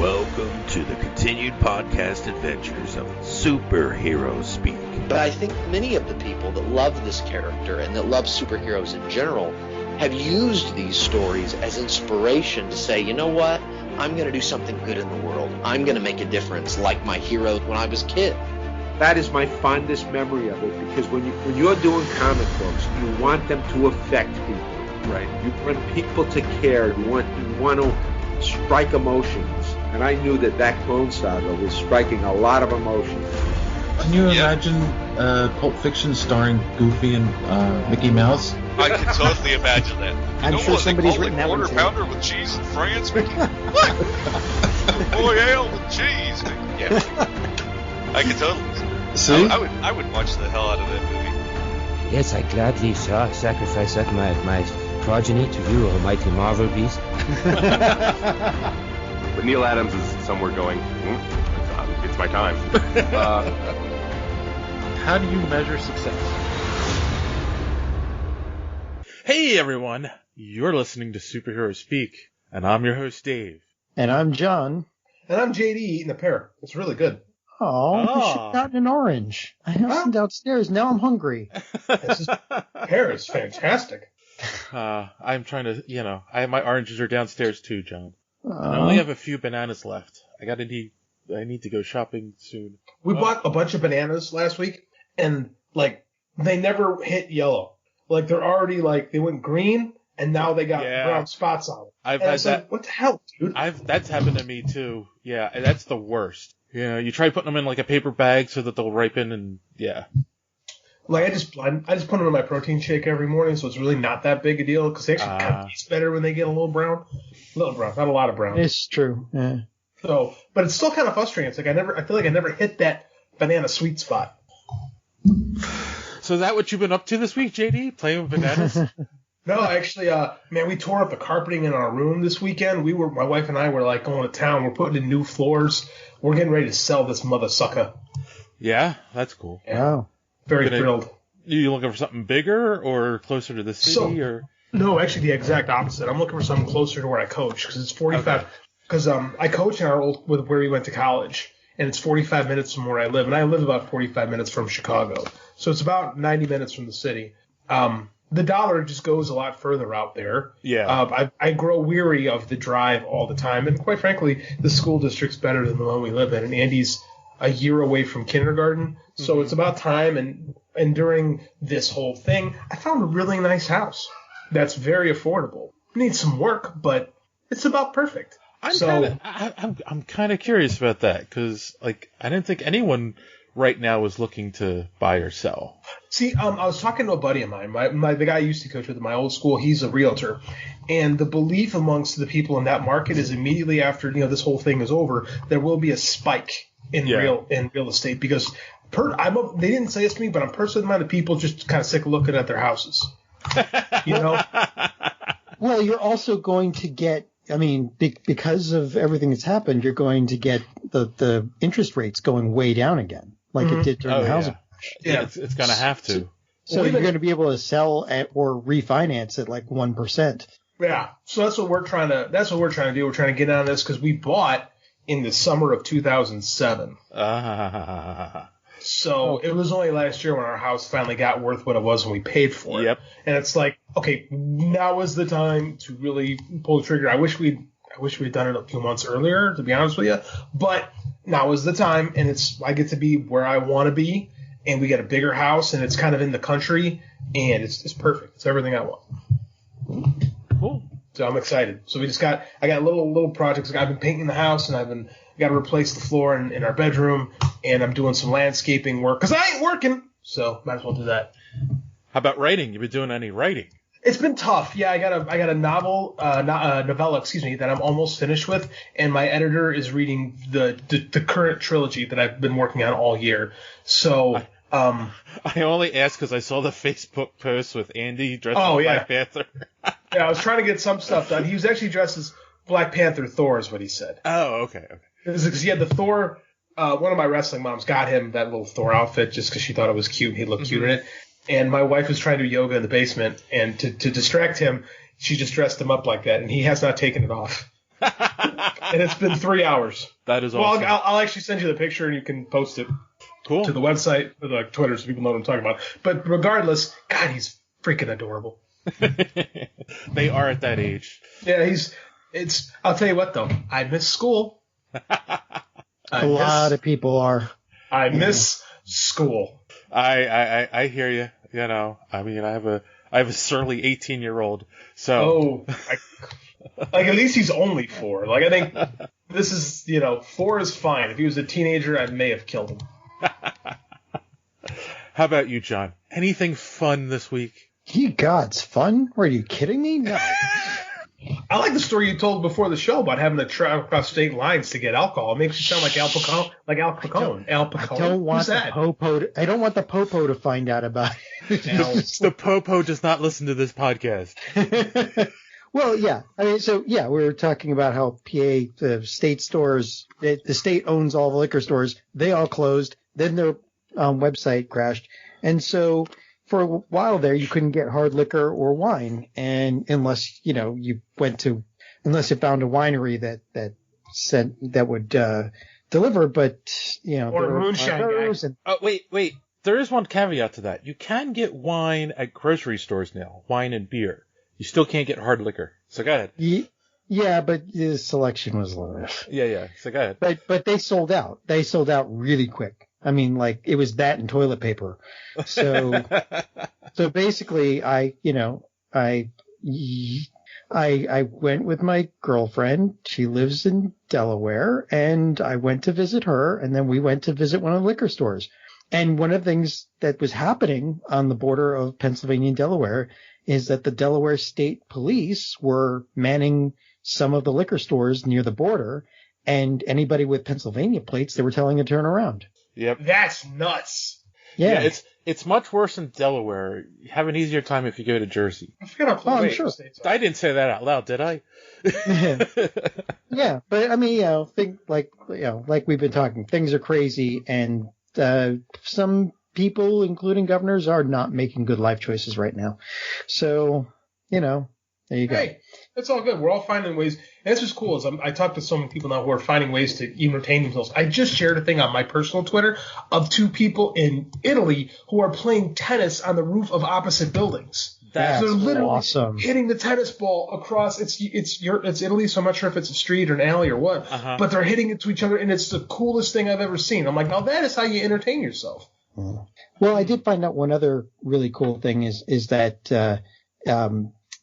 Welcome to the continued podcast adventures of Superhero Speak. But I think many of the people that love this character and that love superheroes in general have used these stories as inspiration to say, you know what, I'm going to do something good in the world. I'm going to make a difference like my hero when I was a kid. That is my fondest memory of it, because when you're doing comic books, you want them to affect people, right? You want people to care. You want to strike emotions. And I knew that Clone Saga was striking a lot of emotions. Can you imagine Pulp Fiction starring Goofy and Mickey Mouse? I can totally imagine that. I'm sure somebody's written that one too. Quarter pounder with cheese in France, Mickey? What? Boy, ale with cheese. Yeah. I can totally. See? I would watch the hell out of that movie. Yes, I gladly sacrifice up my progeny to you, almighty Marvel beast. But Neil Adams is somewhere going, it's my time. How do you measure success? Hey everyone, you're listening to Superhero Speak, and I'm your host Dave. And I'm John. And I'm JD eating a pear. It's really good. Oh, I should have gotten an orange. I have some downstairs. Now I'm hungry. Pear is fantastic. I'm trying to, my oranges are downstairs too, John. I only have a few bananas left. I need to go shopping soon. We bought a bunch of bananas last week, and they never hit yellow. They're already they went green, and now they got brown spots on them. I've had that. What the hell, dude? That's happened to me too. Yeah, that's the worst. Yeah, you try putting them in a paper bag so that they'll ripen, and yeah. I just put them in my protein shake every morning, so it's really not that big a deal because they actually kind of taste better when they get a little brown. A little brown, not a lot of brown. It's true. Yeah. So, but it's still kind of frustrating. It's I feel like I never hit that banana sweet spot. So is that what you've been up to this week, JD? Playing with bananas? No, actually, we tore up the carpeting in our room this weekend. My wife and I were going to town. We're putting in new floors. We're getting ready to sell this mother sucker. Yeah, that's cool. Yeah. Wow. Very thrilled. You looking for something bigger or closer to the city? No, actually the exact opposite. I'm looking for something closer to where I coach because it's 45. Because I coach in where we went to college, and it's 45 minutes from where I live, and I live about 45 minutes from Chicago, so it's about 90 minutes from the city. The dollar just goes a lot further out there. Yeah. I grow weary of the drive all the time, and quite frankly, the school district's better than the one we live in, and Andy's a year away from kindergarten, so it's about time. And during this whole thing, I found a really nice house that's very affordable. Needs some work, but it's about perfect. I'm kind of curious about that because I didn't think anyone right now was looking to buy or sell. See, I was talking to a buddy of mine, the guy I used to coach with at my old school. He's a realtor, and the belief amongst the people in that market is immediately after this whole thing is over, there will be a spike in real estate because they didn't say this to me, but I'm personally the amount of people just kind of sick of looking at their houses. Well, you're also going to get. Because of everything that's happened, you're going to get the interest rates going way down again, like it did during the housing crash. Yeah, it's going to have to. So you're going to be able to sell or refinance at 1%. Yeah. So that's what we're trying to do. We're trying to get on this because we bought in the summer of 2007. So it was only last year when our house finally got worth what it was when we paid for it. Yep. And it's okay, now is the time to really pull the trigger. I wish we'd done it a few months earlier, to be honest with you. But now is the time, and I get to be where I want to be, and we get a bigger house, and it's kind of in the country, and it's perfect. It's everything I want. Cool. So I'm excited. So I got little projects. I've been painting the house, and I got to replace the floor in our bedroom, and I'm doing some landscaping work because I ain't working, so might as well do that. How about writing? You been doing any writing? It's been tough. Yeah, I got a novella, that I'm almost finished with, and my editor is reading the current trilogy that I've been working on all year. So I only asked because I saw the Facebook post with Andy dressed as Black Panther. Yeah, I was trying to get some stuff done. He was actually dressed as Black Panther Thor, is what he said. Oh, okay. Because he had the Thor. One of my wrestling moms got him that little Thor outfit just because she thought it was cute. He looked cute in it. And my wife was trying to do yoga in the basement, and to distract him, she just dressed him up like that, and he has not taken it off. And it's been 3 hours. That is awesome. Well, I'll actually send you the picture and you can post it Cool. to the website, or the Twitter, so people know what I'm talking about. But regardless, God, he's freaking adorable. They are at that age. Yeah, I'll tell you what, though. I miss school. A lot of people are. I miss school. I hear you. You know, I mean, I have a surly 18-year-old. So. Like, at least he's only 4. Like, I think this is, 4 is fine. If he was a teenager, I may have killed him. How about you, John? Anything fun this week? You gods, fun? Were you kidding me? No. I like the story you told before the show about having to travel across state lines to get alcohol. It makes you sound like Al Capone. Al Capone. I don't want Who's that? I don't want the Popo to find out about it. The Popo does not listen to this podcast. Well, yeah. I mean, we were talking about how PA, the state stores, the state owns all the liquor stores. They all closed. Then their website crashed. And so for a while there, you couldn't get hard liquor or wine. And unless, you found a winery that would deliver. But, or moonshine guys. Oh, wait. There is one caveat to that. You can get wine at grocery stores now, wine and beer. You still can't get hard liquor. So go ahead. Yeah, but the selection was limited. Yeah. So go ahead. But they sold out. They sold out really quick. I mean, like, it was that and toilet paper. So basically, I went with my girlfriend. She lives in Delaware, and I went to visit her, and then we went to visit one of the liquor stores. And one of the things that was happening on the border of Pennsylvania and Delaware is that the Delaware State Police were manning some of the liquor stores near the border, and anybody with Pennsylvania plates, they were telling to turn around. Yep. That's nuts. Yeah. It's much worse in Delaware. You have an easier time if you go to Jersey. I forgot how I'm sure. I didn't say that out loud, did I? Yeah, but I mean, like we've been talking, things are crazy, and some people, including governors, are not making good life choices right now. So, there you go. Hey, that's all good. We're all finding ways. And this is cool. I talk to so many people now who are finding ways to entertain themselves. I just shared a thing on my personal Twitter of 2 people in Italy who are playing tennis on the roof of opposite buildings. That's they're literally awesome. Hitting the tennis ball across. It's Italy, so I'm not sure if it's a street or an alley or what. But they're hitting it to each other, and it's the coolest thing I've ever seen. I'm like, now that is how you entertain yourself. Well, I did find out one other really cool thing is that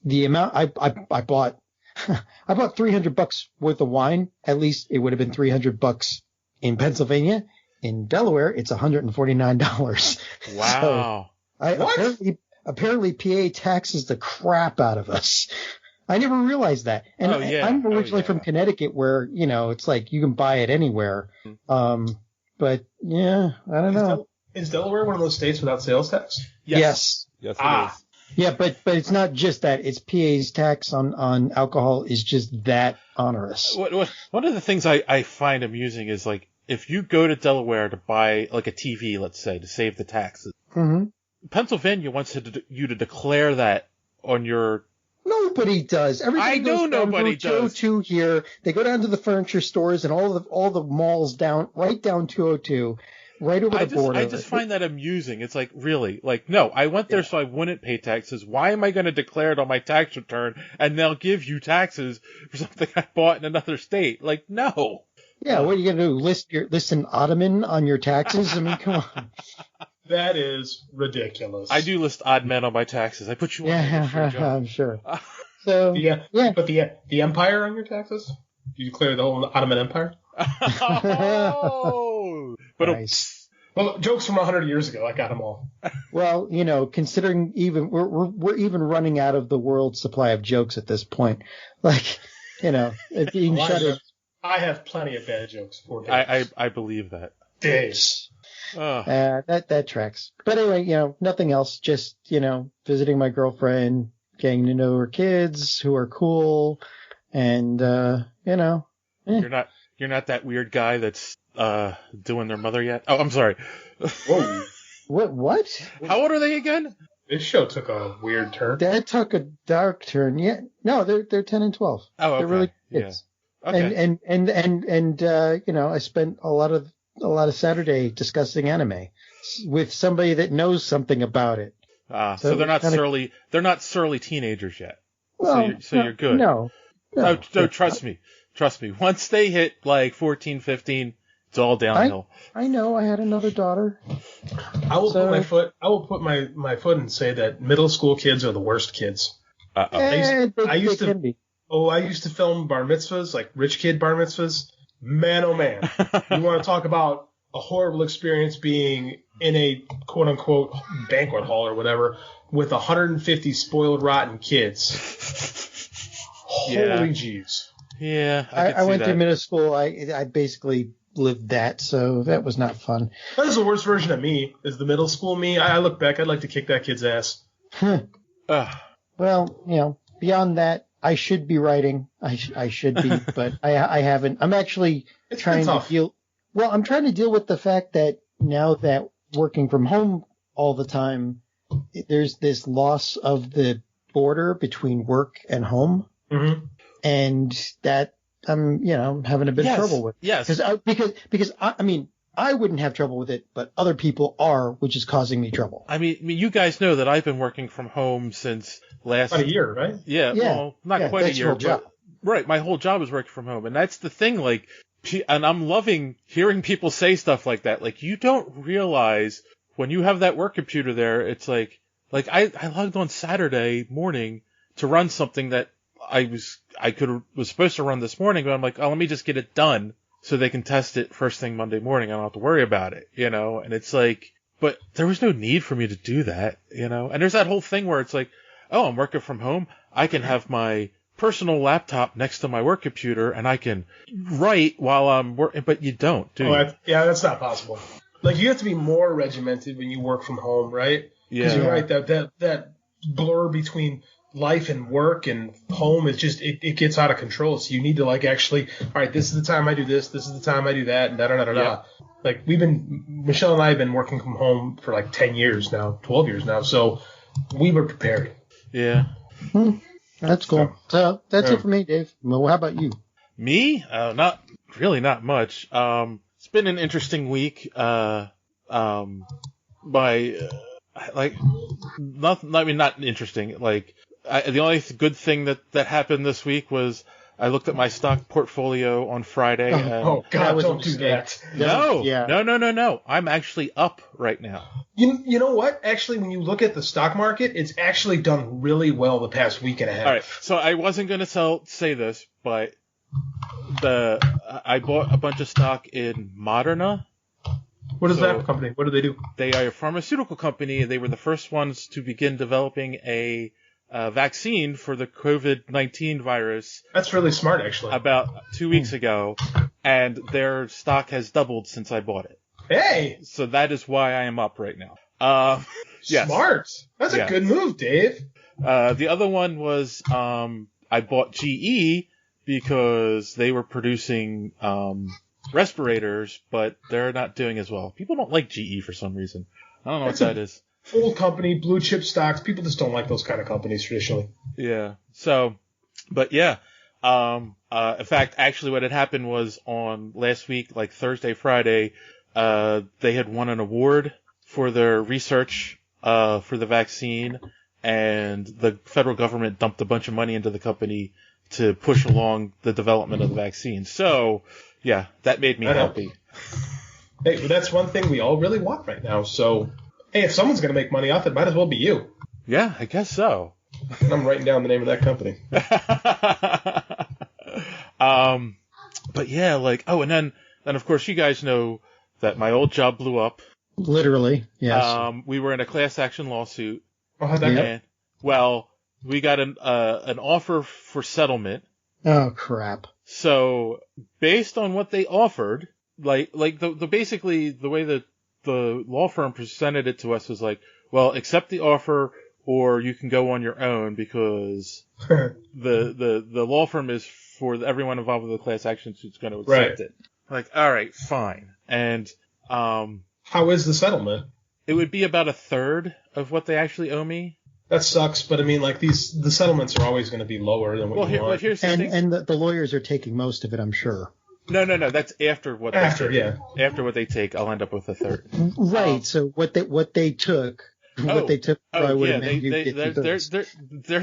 the amount I bought I bought $300 worth of wine. At least it would have been $300 in Pennsylvania. In Delaware, it's $149. Wow. So apparently PA taxes the crap out of us. I never realized that. And I'm originally from Connecticut, where it's like you can buy it anywhere. But yeah, I don't know. Is Delaware one of those states without sales tax? Yes. Yes, it is. Yeah, but it's not just that. It's PA's tax on alcohol is just that onerous. One of the things I find amusing is, like, if you go to Delaware to buy, like, a TV, let's say, to save the taxes, Pennsylvania wants you to declare that on your... Nobody does. I know nobody does. 202 here. They go down to the furniture stores and all the malls right down 202. Right over the border. I just find that amusing. It's like, really? Like, no, I went there so I wouldn't pay taxes. Why am I going to declare it on my tax return and they'll give you taxes for something I bought in another state? Like, no. Yeah, what are you going to do? List an ottoman on your taxes? I mean, come on. That is ridiculous. I do list odd men on my taxes. I put you on. I'm sure. So, But the empire on your taxes? You declare the whole Ottoman Empire? Oh, but nice. Well, jokes from 100 years ago. I got them all. Well, considering we're even running out of the world's supply of jokes at this point. Like, if you can shut it. I have plenty of bad jokes for days. I believe that. Days. That tracks. But anyway, nothing else. Just visiting my girlfriend, getting to know her kids who are cool, and You're not that weird guy that's doing their mother yet? Oh, I'm sorry. Whoa. What? How old are they again? This show took a weird turn. That took a dark turn. Yeah. No, they're 10 and 12. Oh, okay. They're really kids. Okay. And I spent a lot of Saturday discussing anime with somebody that knows something about it. So they're not surly. They're not surly teenagers yet. Well, you're good. No. No, trust me. Trust me. Once they hit like 14, 15, it's all downhill. I know. I had another daughter. I will put my foot and say that middle school kids are the worst kids. I used to film bar mitzvahs, like rich kid bar mitzvahs. Man, oh man. You want to talk about a horrible experience being in a quote unquote banquet hall or whatever with 150 spoiled rotten kids. Holy jeez. Yeah. I went to middle school. I basically lived that, so that was not fun. That is the worst version of me, is the middle school me. I look back, I'd like to kick that kid's ass. Well, beyond that, I should be writing. I should be, but I haven't. I'm actually trying to deal. Well, I'm trying to deal with the fact that now that working from home all the time, there's this loss of the border between work and home, and that I'm having a bit of trouble with. Yes. Because I wouldn't have trouble with it, but other people are, which is causing me trouble. I mean, you guys know that I've been working from home since last about a year, right? Yeah. Well, not quite a year. Right. My whole job is working from home, and that's the thing. Like, and I'm loving hearing people say stuff like that. Like, you don't realize when you have that work computer there, it's like I logged on Saturday morning to run something that I was supposed to run this morning, but I'm like, oh, let me just get it done so they can test it first thing Monday morning. I don't have to worry about it, and it's like, but there was no need for me to do that, and there's that whole thing where it's like, oh, I'm working from home. I can have my personal laptop next to my work computer and I can write while I'm working, but you don't, do you? Yeah, that's not possible. Like, you have to be more regimented when you work from home, right? Yeah. Because you're right, that blur between life and work and home is just, it gets out of control. So you need to actually, all right, this is the time I do this is the time I do that, and da-da-da-da-da. Yeah. Like, Michelle and I have been working from home for 10 years now, 12 years now, so we were prepared. Yeah. That's cool. So that's it for me, Dave. Well, how about you? Me? Not much. It's been an interesting week. Not interesting. The only good thing that happened this week was I looked at my stock portfolio on Friday. Oh God, don't do that. No. I'm actually up right now. You know what? Actually, when you look at the stock market, it's actually done really well the past week and a half. All right. So I wasn't going to say this, but I bought a bunch of stock in Moderna. What is that company? What do they do? They are a pharmaceutical company. They were the first ones to begin developing a vaccine for the COVID-19 virus. That's really smart, actually. About 2 weeks ago, and their stock has doubled since I bought it. Hey! So that is why I am up right now. Yes. Smart. That's a good move, Dave. The other one was I bought GE because they were producing respirators, but they're not doing as well. People don't like GE for some reason. I don't know what that is. Old company, blue chip stocks. People just don't like those kind of companies traditionally. Yeah. So, but yeah. In fact, actually what had happened was on last week, Thursday, Friday, they had won an award for their research, for the vaccine, and the federal government dumped a bunch of money into the company to push along the development of the vaccine. So, yeah, that made me happy. Hey, but that's one thing we all really want right now, so... Hey, if someone's going to make money off it, might as well be you. Yeah, I guess so. And I'm writing down the name of that company. But yeah, and then of course you guys know that my old job blew up. Literally, yes. We were in a class action lawsuit. Oh, how'd that go? Well, we got an offer for settlement. Oh, crap. So, based on what they offered, basically the way that the law firm presented it to us was well, accept the offer or you can go on your own because the law firm is for everyone involved with the class action suit's going to accept it. All right, fine. And how is the settlement? It would be about a third of what they actually owe me. That sucks, but I mean, like the settlements are always going to be lower than what you want. Here's the thing. And the lawyers are taking most of it, I'm sure. No. That's after what. After what they take, I'll end up with a third. Right. So what they took. They're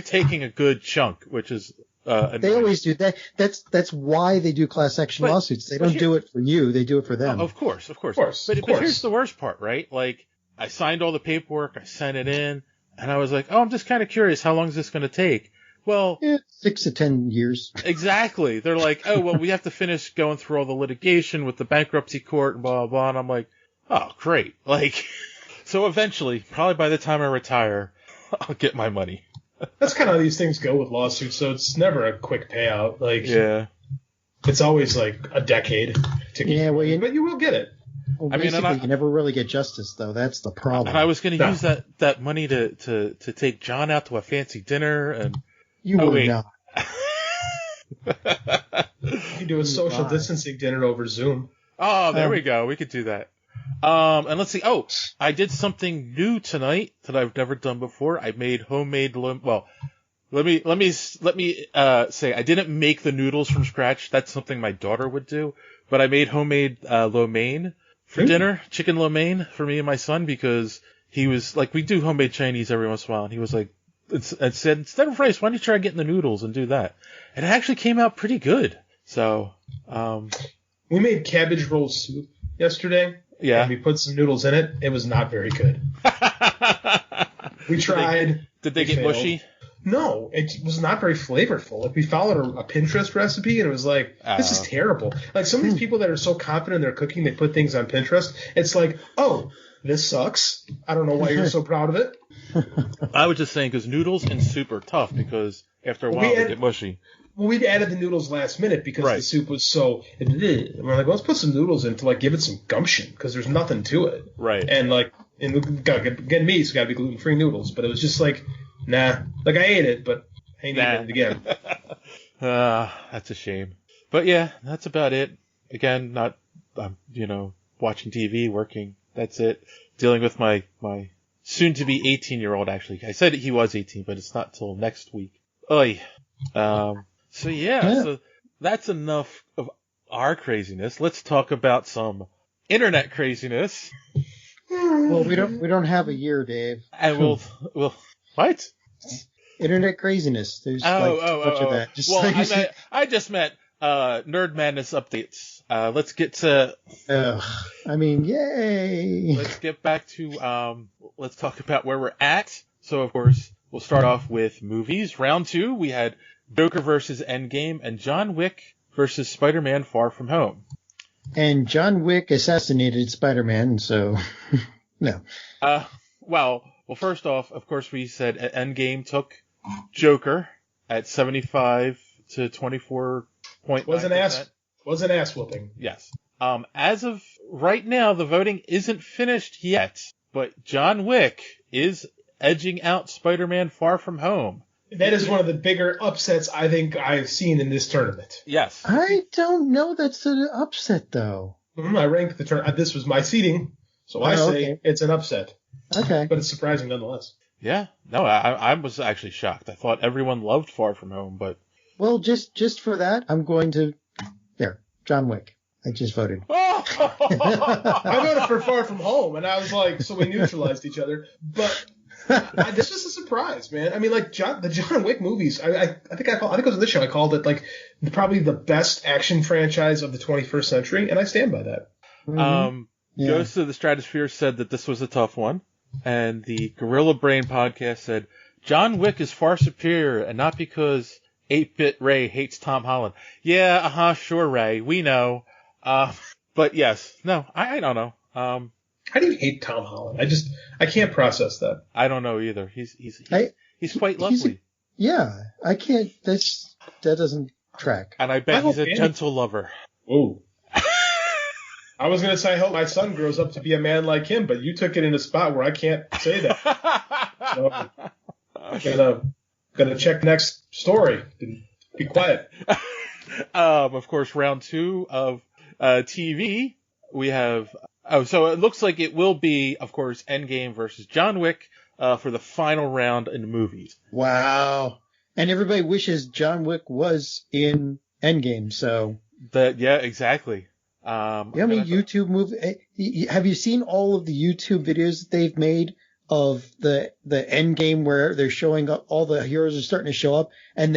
taking a good chunk, which is. They always do that. That's why they do class action lawsuits. They don't do it for you. They do it for them. Of course. But here's the worst part, right? Like, I signed all the paperwork, I sent it in, and I was like, I'm just kind of curious, how long is this going to take? Well, 6 to 10 years. Exactly. They're like, we have to finish going through all the litigation with the bankruptcy court and blah, blah, blah. And I'm like, oh, great. Like, so eventually, probably by the time I retire, I'll get my money. That's kind of how these things go with lawsuits, so it's never a quick payout. Like, it's always like a decade to get but you will get it. Well, basically, you never really get justice, though. That's the problem. And I was going to use that money to take John out to a fancy dinner, and you would not. You do a social distancing dinner over Zoom. Oh, there we go. We could do that. And let's see. Oh, I did something new tonight that I've never done before. I made homemade. Let me say I didn't make the noodles from scratch. That's something my daughter would do. But I made homemade lo mein for dinner, chicken lo mein for me and my son, because he was like, we do homemade Chinese every once in a while, and he was like, and said, instead of rice, why don't you try getting the noodles and do that? And it actually came out pretty good. So, we made cabbage roll soup yesterday. Yeah. And we put some noodles in it. It was not very good. We tried. Did they get mushy? No, it was not very flavorful. Like, we followed a Pinterest recipe, and it was like, this is terrible. Like, some of these people that are so confident in their cooking, they put things on Pinterest. It's like, oh, this sucks. I don't know why you're so proud of it. I was just saying, because noodles and soup are tough, because after a while they get mushy. Well, we added the noodles last minute because the soup was so. And we're like, let's put some noodles in to like give it some gumption, because there's nothing to it. Right. And like, again, me, it's got to be gluten-free noodles. But it was just like, nah. Like, I ate it, but I ain't eating it again. That's a shame. But yeah, that's about it. Again, not, watching TV, working. That's it. Dealing with my soon-to-be 18-year-old, actually. I said he was 18, but it's not till next week. Oy. So that's enough of our craziness. Let's talk about some internet craziness. Well, we don't have a year, Dave. And we'll what? Internet craziness. There's a bunch of that. I just meant Nerd Madness updates. Let's get to. Yay! Let's get back to. Let's talk about where we're at. So, of course, we'll start off with movies. Round 2, we had Joker versus Endgame and John Wick versus Spider-Man Far From Home. And John Wick assassinated Spider-Man, so no. Well, first off, of course, we said Endgame took Joker at 75 to 24.9%. Was an ass whooping. Yes. As of right now, the voting isn't finished yet, but John Wick is edging out Spider-Man Far From Home. That is one of the bigger upsets I think I've seen in this tournament. Yes. I don't know that's an upset, though. I ranked the tournament. This was my seeding, so I say it's an upset. Okay. But it's surprising nonetheless. Yeah. No, I was actually shocked. I thought everyone loved Far From Home, but... Well, just for that, I'm going to... There, John Wick. I just voted. I voted for Far From Home, and I was like, so we neutralized each other. But... this was a surprise, man. I mean, like the John Wick movies. I think it was on this show. I called it like probably the best action franchise of the 21st century, and I stand by that. Goes to the Stratosphere said that this was a tough one, and the Gorilla Brain podcast said John Wick is far superior, and not because 8-Bit Ray hates Tom Holland. Yeah, sure, Ray, we know. But yes, no, I don't know. How do you hate Tom Holland? I can't process that. I don't know either. He's quite lovely. I can't. That doesn't track. And I bet he's a gentle lover. Ooh. I was gonna say I hope my son grows up to be a man like him, but you took it in a spot where I can't say that. So gonna check next story. Be quiet. Of course, round 2 of TV, we have. So it looks like it will be, of course, Endgame versus John Wick. for the final round in the movies. Wow. And everybody wishes John Wick was in Endgame, so. Yeah, exactly. YouTube movie. Have you seen all of the YouTube videos that they've made of the Endgame where they're showing up, all the heroes are starting to show up, and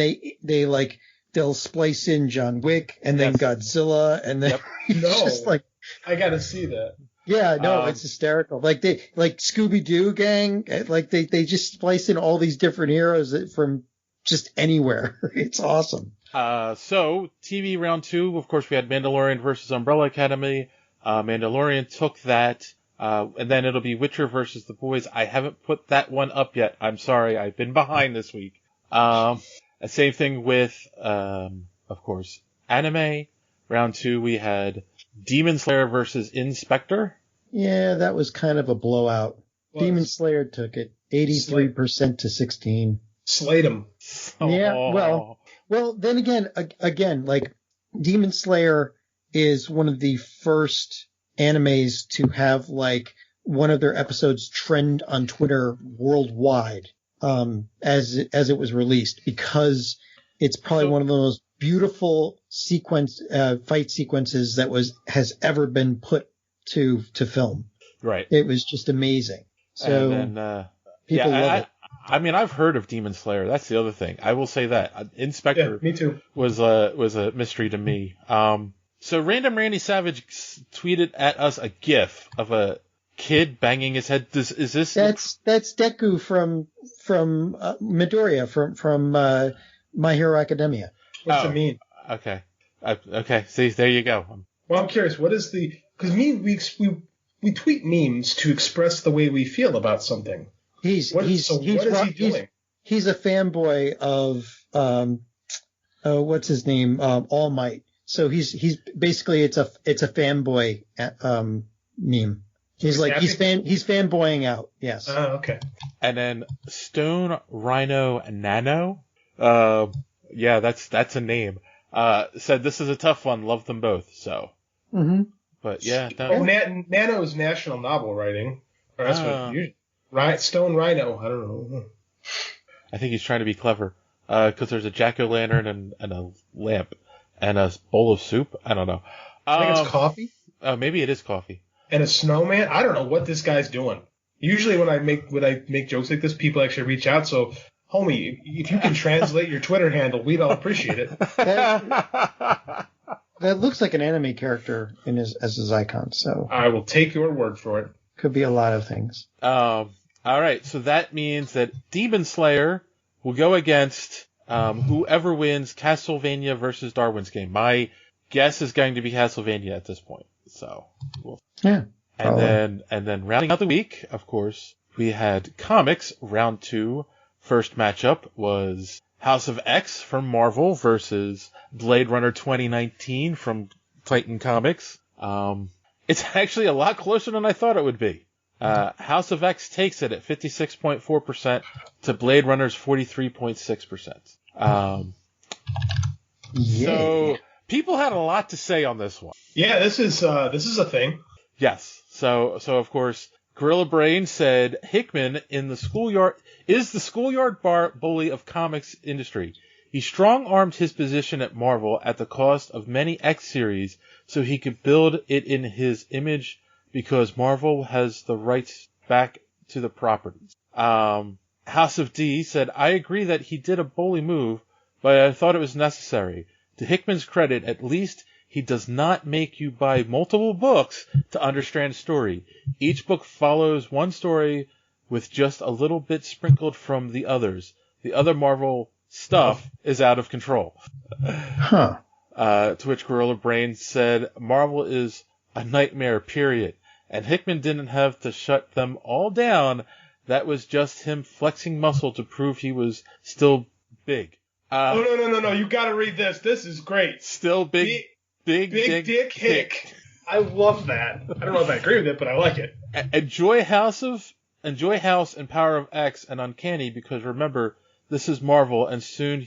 they'll splice in John Wick and then Godzilla, and then it's just like, I gotta see that. Yeah, no, it's hysterical. Like Scooby-Doo gang, they just splice in all these different heroes from just anywhere. It's awesome. So TV round 2, of course, we had Mandalorian versus Umbrella Academy. Mandalorian took that, and then it'll be Witcher versus The Boys. I haven't put that one up yet. I'm sorry, I've been behind this week. Same thing with, of course, anime. Round 2, we had Demon Slayer versus Inspector. Yeah, that was kind of a blowout. Demon Slayer took it 83% to 16. Slayed him. Yeah, well, then again, like Demon Slayer is one of the first animes to have like one of their episodes trend on Twitter worldwide, as it was released, because it's probably one of the most beautiful fight sequences that has ever been put to film. Right. It was just amazing. So and then, people love it. I mean, I've heard of Demon Slayer. That's the other thing. I will say that Inspector me too. was a mystery to me. So Random Randy Savage tweeted at us a GIF of a kid banging his head. Is this? That's Deku from Midoriya from My Hero Academia. What's it mean? Okay. Okay. See, there you go. Well, I'm curious. What is because we tweet memes to express the way we feel about something. What is he doing? He's a fanboy of what's his name? All Might. So he's basically it's a fanboy meme. He's fanboying out. Yes. Oh, okay. And then Stone Rhino Nano. Yeah, that's a name. Said this is a tough one. Love them both. So. Mm-hmm. But yeah. Nano is national novel writing. Or that's what you. Right, Stone Rhino. I don't know. I think he's trying to be clever. Because there's a jack-o'-lantern and a lamp and a bowl of soup. I don't know. I think it's coffee. Maybe it is coffee. And a snowman. I don't know what this guy's doing. Usually when I make jokes like this, people actually reach out. So, homie, if you can translate your Twitter handle, we'd all appreciate it. That looks like an anime character as his icon. So I will take your word for it. Could be a lot of things. All right, so that means that Demon Slayer will go against whoever wins Castlevania versus Darwin's Game. My guess is going to be Castlevania at this point. So yeah. And then rounding out the week, of course, we had comics round 2. First matchup was House of X from Marvel versus Blade Runner 2019 from Titan Comics. It's actually a lot closer than I thought it would be. House of X takes it at 56.4% to Blade Runner's 43.6%. So people had a lot to say on this one. Yeah, this is a thing. Yes. So of course, Gorilla Brain said Hickman is the schoolyard bully of comics industry. He strong-armed his position at Marvel at the cost of many X series so he could build it in his image because Marvel has the rights back to the properties. House of D said, I agree that he did a bully move, but I thought it was necessary. To Hickman's credit, at least he does not make you buy multiple books to understand story. Each book follows one story with just a little bit sprinkled from the others. The other Marvel stuff is out of control. Huh. To which Gorilla Brain said, Marvel is a nightmare, period. And Hickman didn't have to shut them all down. That was just him flexing muscle to prove he was still big. No. You gotta read this. This is great. Still big Dick Hick. I love that. I don't know if I agree with it, but I like it. Enjoy House and Power of X and Uncanny because remember, this is Marvel and as soon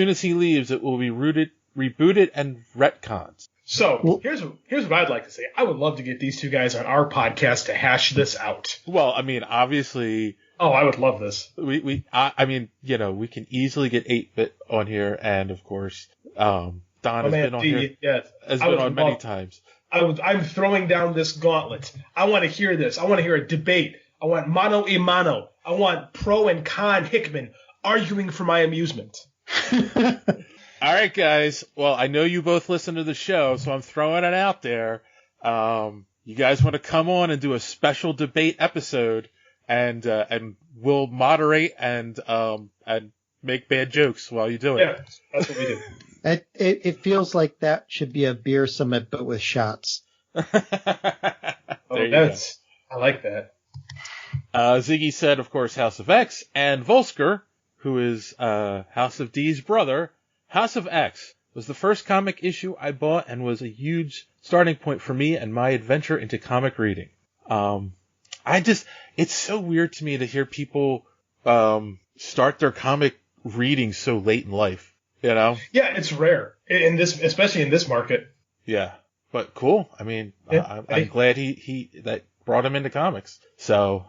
as he leaves, it will be rebooted and retconned. So here's what I'd like to say. I would love to get these two guys on our podcast to hash this out. Well, I mean, obviously. Oh, I would love this. I mean, you know, we can easily get 8-Bit on here, and of course, Don has been on here. Yeah, has been on many times. I'm throwing down this gauntlet. I want to hear this. I want to hear a debate. I want mano a mano. I want pro and con Hickman arguing for my amusement. All right, guys. Well, I know you both listen to the show, so I'm throwing it out there. You guys want to come on and do a special debate episode, and we'll moderate and make bad jokes while you do it. Yeah, that's what we do. It feels like that should be a beer summit, but with shots. I like that. Ziggy said, of course, House of X, and Volsker, who is House of D's brother. House of X was the first comic issue I bought and was a huge starting point for me and my adventure into comic reading. It's so weird to me to hear people start their comic reading so late in life, you know? Yeah, it's rare especially in this market. Yeah, but cool. I mean, yeah, I'm glad he that brought him into comics. So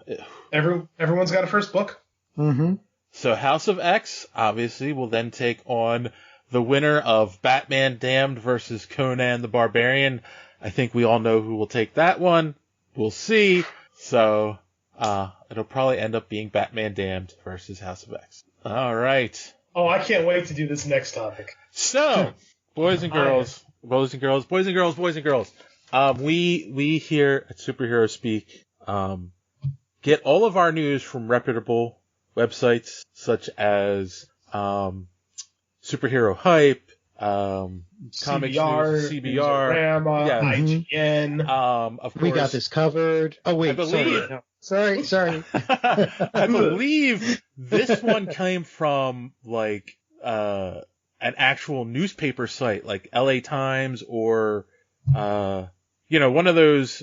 everyone's got a first book. Mm-hmm. So House of X obviously will then take on the winner of Batman Damned versus Conan the Barbarian. I think we all know who will take that one. We'll see. So it'll probably end up being Batman Damned versus House of X. All right. Oh, I can't wait to do this next topic. So, boys and girls, we here at Superhero Speak get all of our news from reputable websites such as Superhero Hype, Comics News, CBR, IGN. Of course, we got this covered. Oh wait, sorry. I believe this one came from like an actual newspaper site, like LA Times or one of those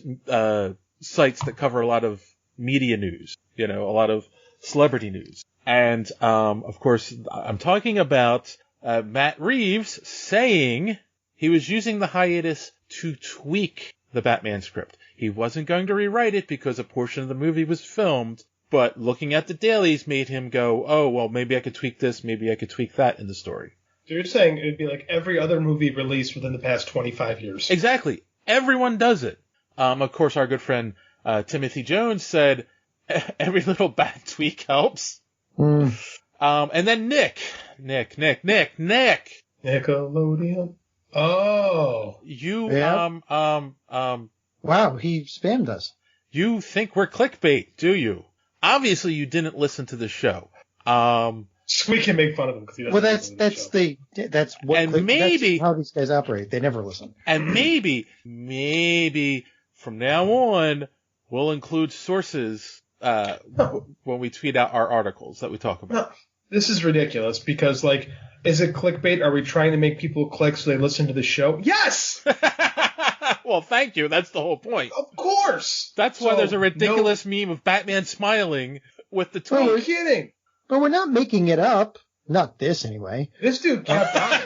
sites that cover a lot of media news, a lot of celebrity news. And of course, I'm talking about Matt Reeves saying he was using the hiatus to tweak the Batman script. He wasn't going to rewrite it because a portion of the movie was filmed, but looking at the dailies made him go, oh, well, maybe I could tweak this, maybe I could tweak that in the story. So you're saying it would be like every other movie released within the past 25 years. Exactly. Everyone does it. Of course, our good friend Timothy Jones said, every little bat tweak helps. And then Nickelodeon. Oh. You, wow, he spammed us. You think we're clickbait, do you? Obviously, you didn't listen to the show. We can make fun of him because he doesn't. Well, that's how these guys operate. They never listen. And maybe from now on, we'll include sources when we tweet out our articles that we talk about. No, this is ridiculous because, like, is it clickbait? Are we trying to make people click so they listen to the show? Yes! Well, thank you. That's the whole point. Of course! That's why there's a ridiculous meme of Batman smiling with the tweet. Oh, we're kidding. But we're not making it up. Not this, anyway. This dude kept on it.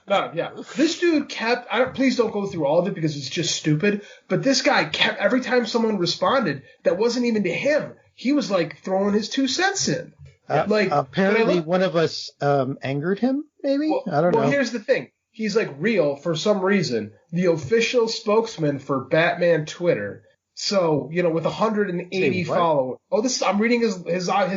No, yeah. This dude kept... please don't go through all of it because it's just stupid. But this guy kept... Every time someone responded that wasn't even to him, he was, like, throwing his 2 cents in. Apparently one of us angered him, maybe? Well, I don't know. Well, here's the thing. He's, like, real, for some reason, the official spokesman for Batman Twitter. So, with 180 followers. Oh, I'm reading his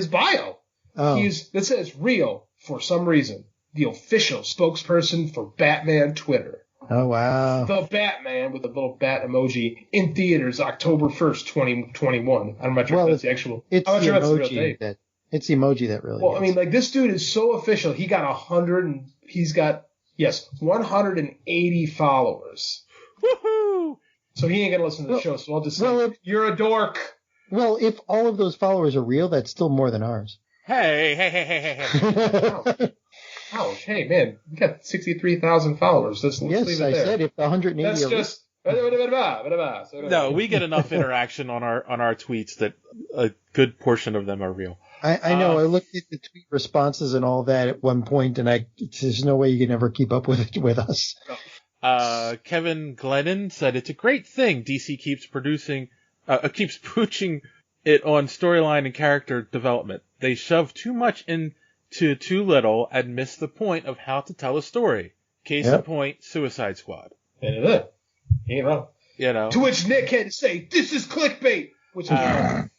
bio. Oh. It says real, for some reason, the official spokesperson for Batman Twitter. Oh, wow. The Batman with a little bat emoji in theaters October 1st, 2021. I'm not sure if that's the actual... It's the emoji that really Well, I mean, like, this dude is so official. He got 180 followers. Woohoo! So he ain't going to listen to the show, so I'll just say, you're a dork. Well, if all of those followers are real, that's still more than ours. Hey. Ouch. Hey, man, we got 63,000 followers. Let's leave it there. Yes, I said if the 180 That's just... No, we get enough interaction on our tweets that a good portion of them are real. I know. I looked at the tweet responses and all that at one point, and there's no way you can ever keep up with us. Kevin Glennon said it's a great thing DC keeps pushing it on storyline and character development. They shove too much into too little and miss the point of how to tell a story. Case in point, Suicide Squad. And it is. Ain't wrong. You know. To which Nick had to say, "This is clickbait," which is you can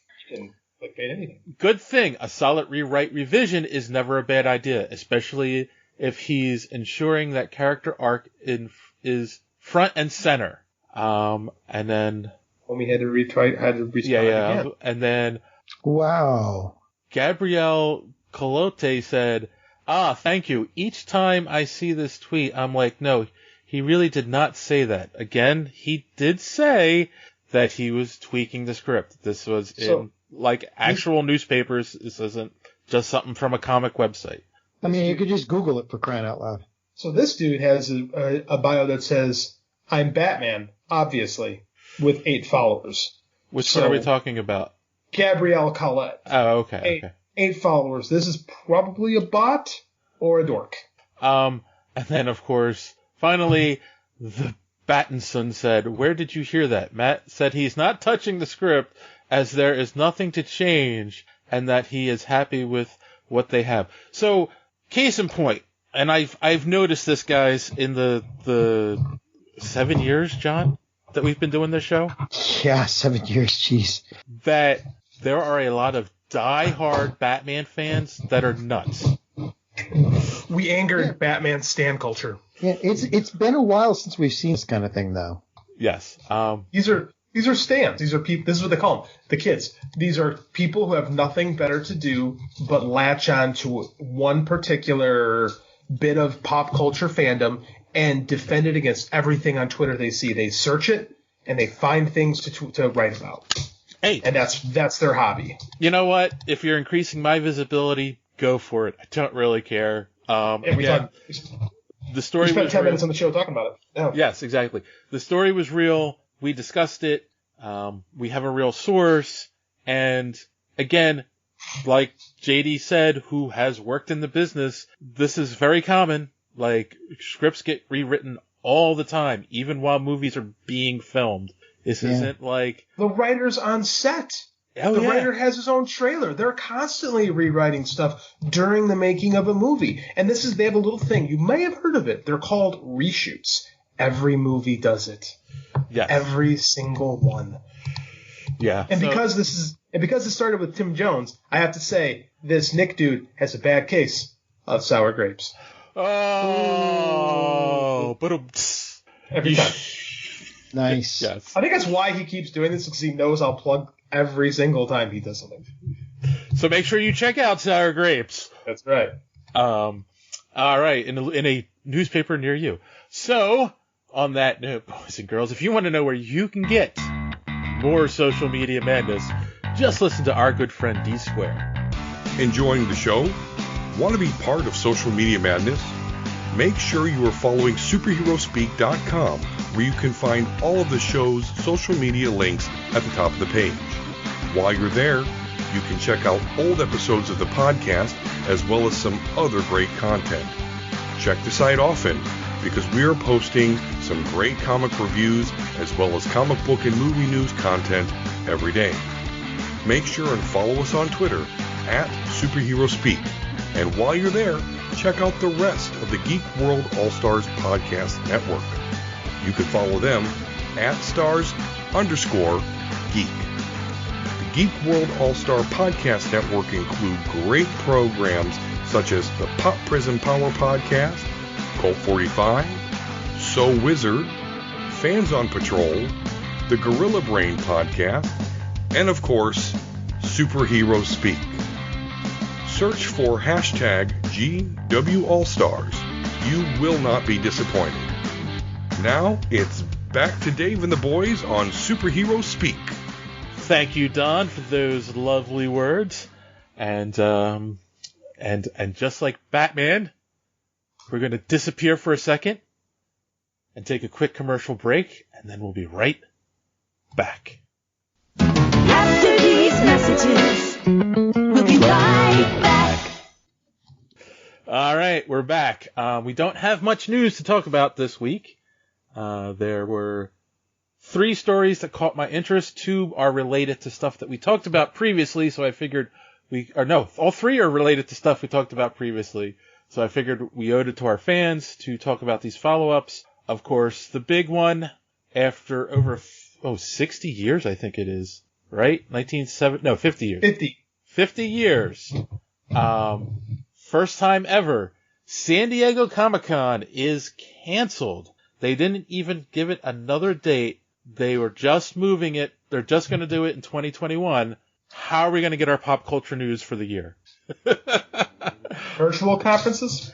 clickbait anything. Good thing. A solid rewrite revision is never a bad idea, especially if he's ensuring that character arc is front and center. And then Homie had to retry again. And then wow. Gabrielle Colote said, thank you. Each time I see this tweet, I'm like, no, he really did not say that. Again, he did say that he was tweaking the script. This was in actual newspapers. This isn't just something from a comic website. I mean, you could just Google it, for crying out loud. So this dude has a bio that says, "I'm Batman, obviously, with 8 followers." Which one are we talking about? Gabrielle Collette. Oh, okay. 8 followers. This is probably a bot or a dork. And then, of course, finally, the Battinson said, "Where did you hear that?" Matt said he's not touching the script as there is nothing to change and that he is happy with what they have. So, case in point, and I've noticed this, guys, in the 7 years, John, that we've been doing this show. Yeah, 7 years, jeez. That there are a lot of die-hard Batman fans that are nuts. We angered Batman stan culture. Yeah, it's been a while since we've seen this kind of thing, though. Yes. These are stans. These are people. This is what they call them, the kids. These are people who have nothing better to do but latch on to one particular bit of pop culture fandom and defend it against everything on Twitter they see. They search it and they find things to write about. Hey, and that's their hobby. You know what? If you're increasing my visibility, go for it. I don't really care. The story we spent was 10 real. minutes on the show talking about it. Yeah. Yes, exactly. The story was real. We discussed it. We have a real source. And again, like JD said, who has worked in the business, this is very common. Like, scripts get rewritten all the time, even while movies are being filmed. This isn't like... The writer's on set. The writer has his own trailer. They're constantly rewriting stuff during the making of a movie. And they have a little thing. You may have heard of it. They're called reshoots. Every movie does it. Yes. Every single one. Yeah. And because it started with Tim Jones, I have to say, this Nick dude has a bad case of sour grapes. Oh, but every time. Nice. Yes. I think that's why he keeps doing this, because he knows I'll plug every single time he does something. So make sure you check out Sour Grapes. That's right. All right, in a newspaper near you. So, on that note, boys and girls, if you want to know where you can get more social media madness, just listen to our good friend D Square. Enjoying the show? Want to be part of social media madness? Make sure you are following superheroespeak.com, where you can find all of the show's social media links at the top of the page. While you're there, you can check out old episodes of the podcast as well as some other great content. Check the site often, because we are posting some great comic reviews as well as comic book and movie news content every day. Make sure and follow us on Twitter at SuperheroSpeak. And while you're there, check out the rest of the Geek World All-Stars Podcast Network. You can follow them at @stars_geek. The Geek World All-Star Podcast Network include great programs such as the Pop Prison Power Podcast, Cult 45, So Wizard, Fans on Patrol, the Gorilla Brain Podcast, and of course, Superhero Speak. Search for #GWAllStars. You will not be disappointed. Now it's back to Dave and the boys on Superhero Speak. Thank you, Don, for those lovely words. And just like Batman, we're going to disappear for a second and take a quick commercial break, and then we'll be right back. After these messages, we'll be right back. All right, we're back. We don't have much news to talk about this week. There were 3 stories that caught my interest. 2 are related to stuff that we talked about previously, so I figured all 3 are related to stuff we talked about previously. So I figured we owed it to our fans to talk about these follow-ups. Of course, the big one, after over 60 years, I think it is, right? 50 years. 50 years. First time ever, San Diego Comic-Con is canceled. They didn't even give it another date. They were just moving it. They're just going to do it in 2021. How are we going to get our pop culture news for the year? Virtual conferences?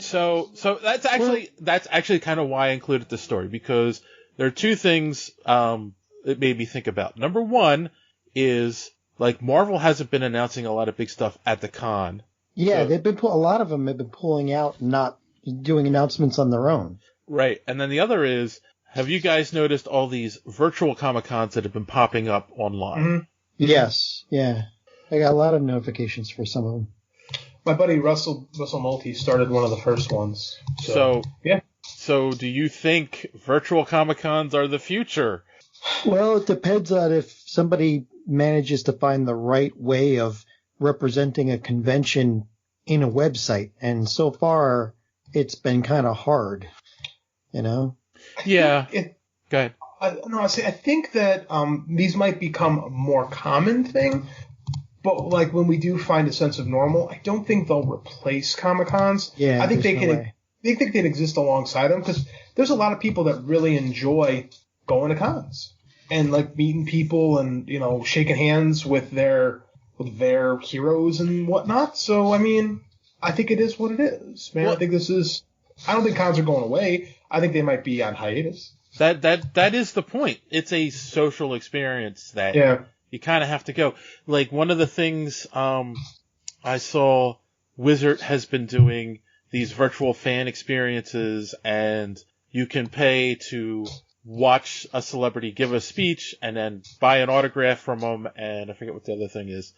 So that's actually kind of why I included this story, because there are 2 things it made me think about. Number 1 is, like, Marvel hasn't been announcing a lot of big stuff at the con. Yeah, a lot of them have been pulling out, not doing announcements on their own. Right. And then the other is, have you guys noticed all these virtual Comic-Cons that have been popping up online? Mm-hmm. Yes. Yeah. I got a lot of notifications for some of them. My buddy Russell Nolte started one of the first ones. So yeah. So do you think virtual Comic-Cons are the future? Well, it depends on if somebody manages to find the right way of representing a convention in a website. And so far, it's been kind of hard, you know? Yeah. Go ahead. I think that these might become a more common thing. But like when we do find a sense of normal, I don't think they'll replace Comic-Cons. Yeah, I think they can exist alongside them, because there's a lot of people that really enjoy going to cons and like meeting people and, you know, shaking hands with their heroes and whatnot. So I mean, I think it is what it is, man. Well, I don't think cons are going away. I think they might be on hiatus. That is the point. It's a social experience that you kind of have to go. Like, one of the things I saw Wizard has been doing these virtual fan experiences, and you can pay to watch a celebrity give a speech and then buy an autograph from them, and I forget what the other thing is.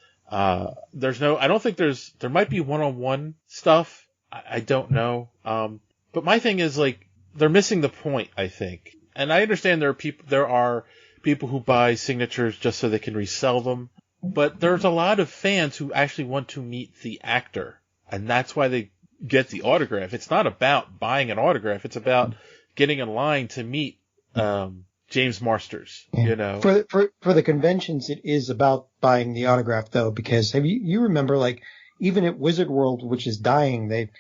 There might be one-on-one stuff. I don't know. But my thing is, like, they're missing the point, I think. And I understand there are people who buy signatures just so they can resell them, but there's a lot of fans who actually want to meet the actor, and that's why they get the autograph. It's not about buying an autograph. It's about getting in line to meet James Marsters, you know. For the conventions, it is about buying the autograph, though, because you remember, like, even at Wizard World, which is dying,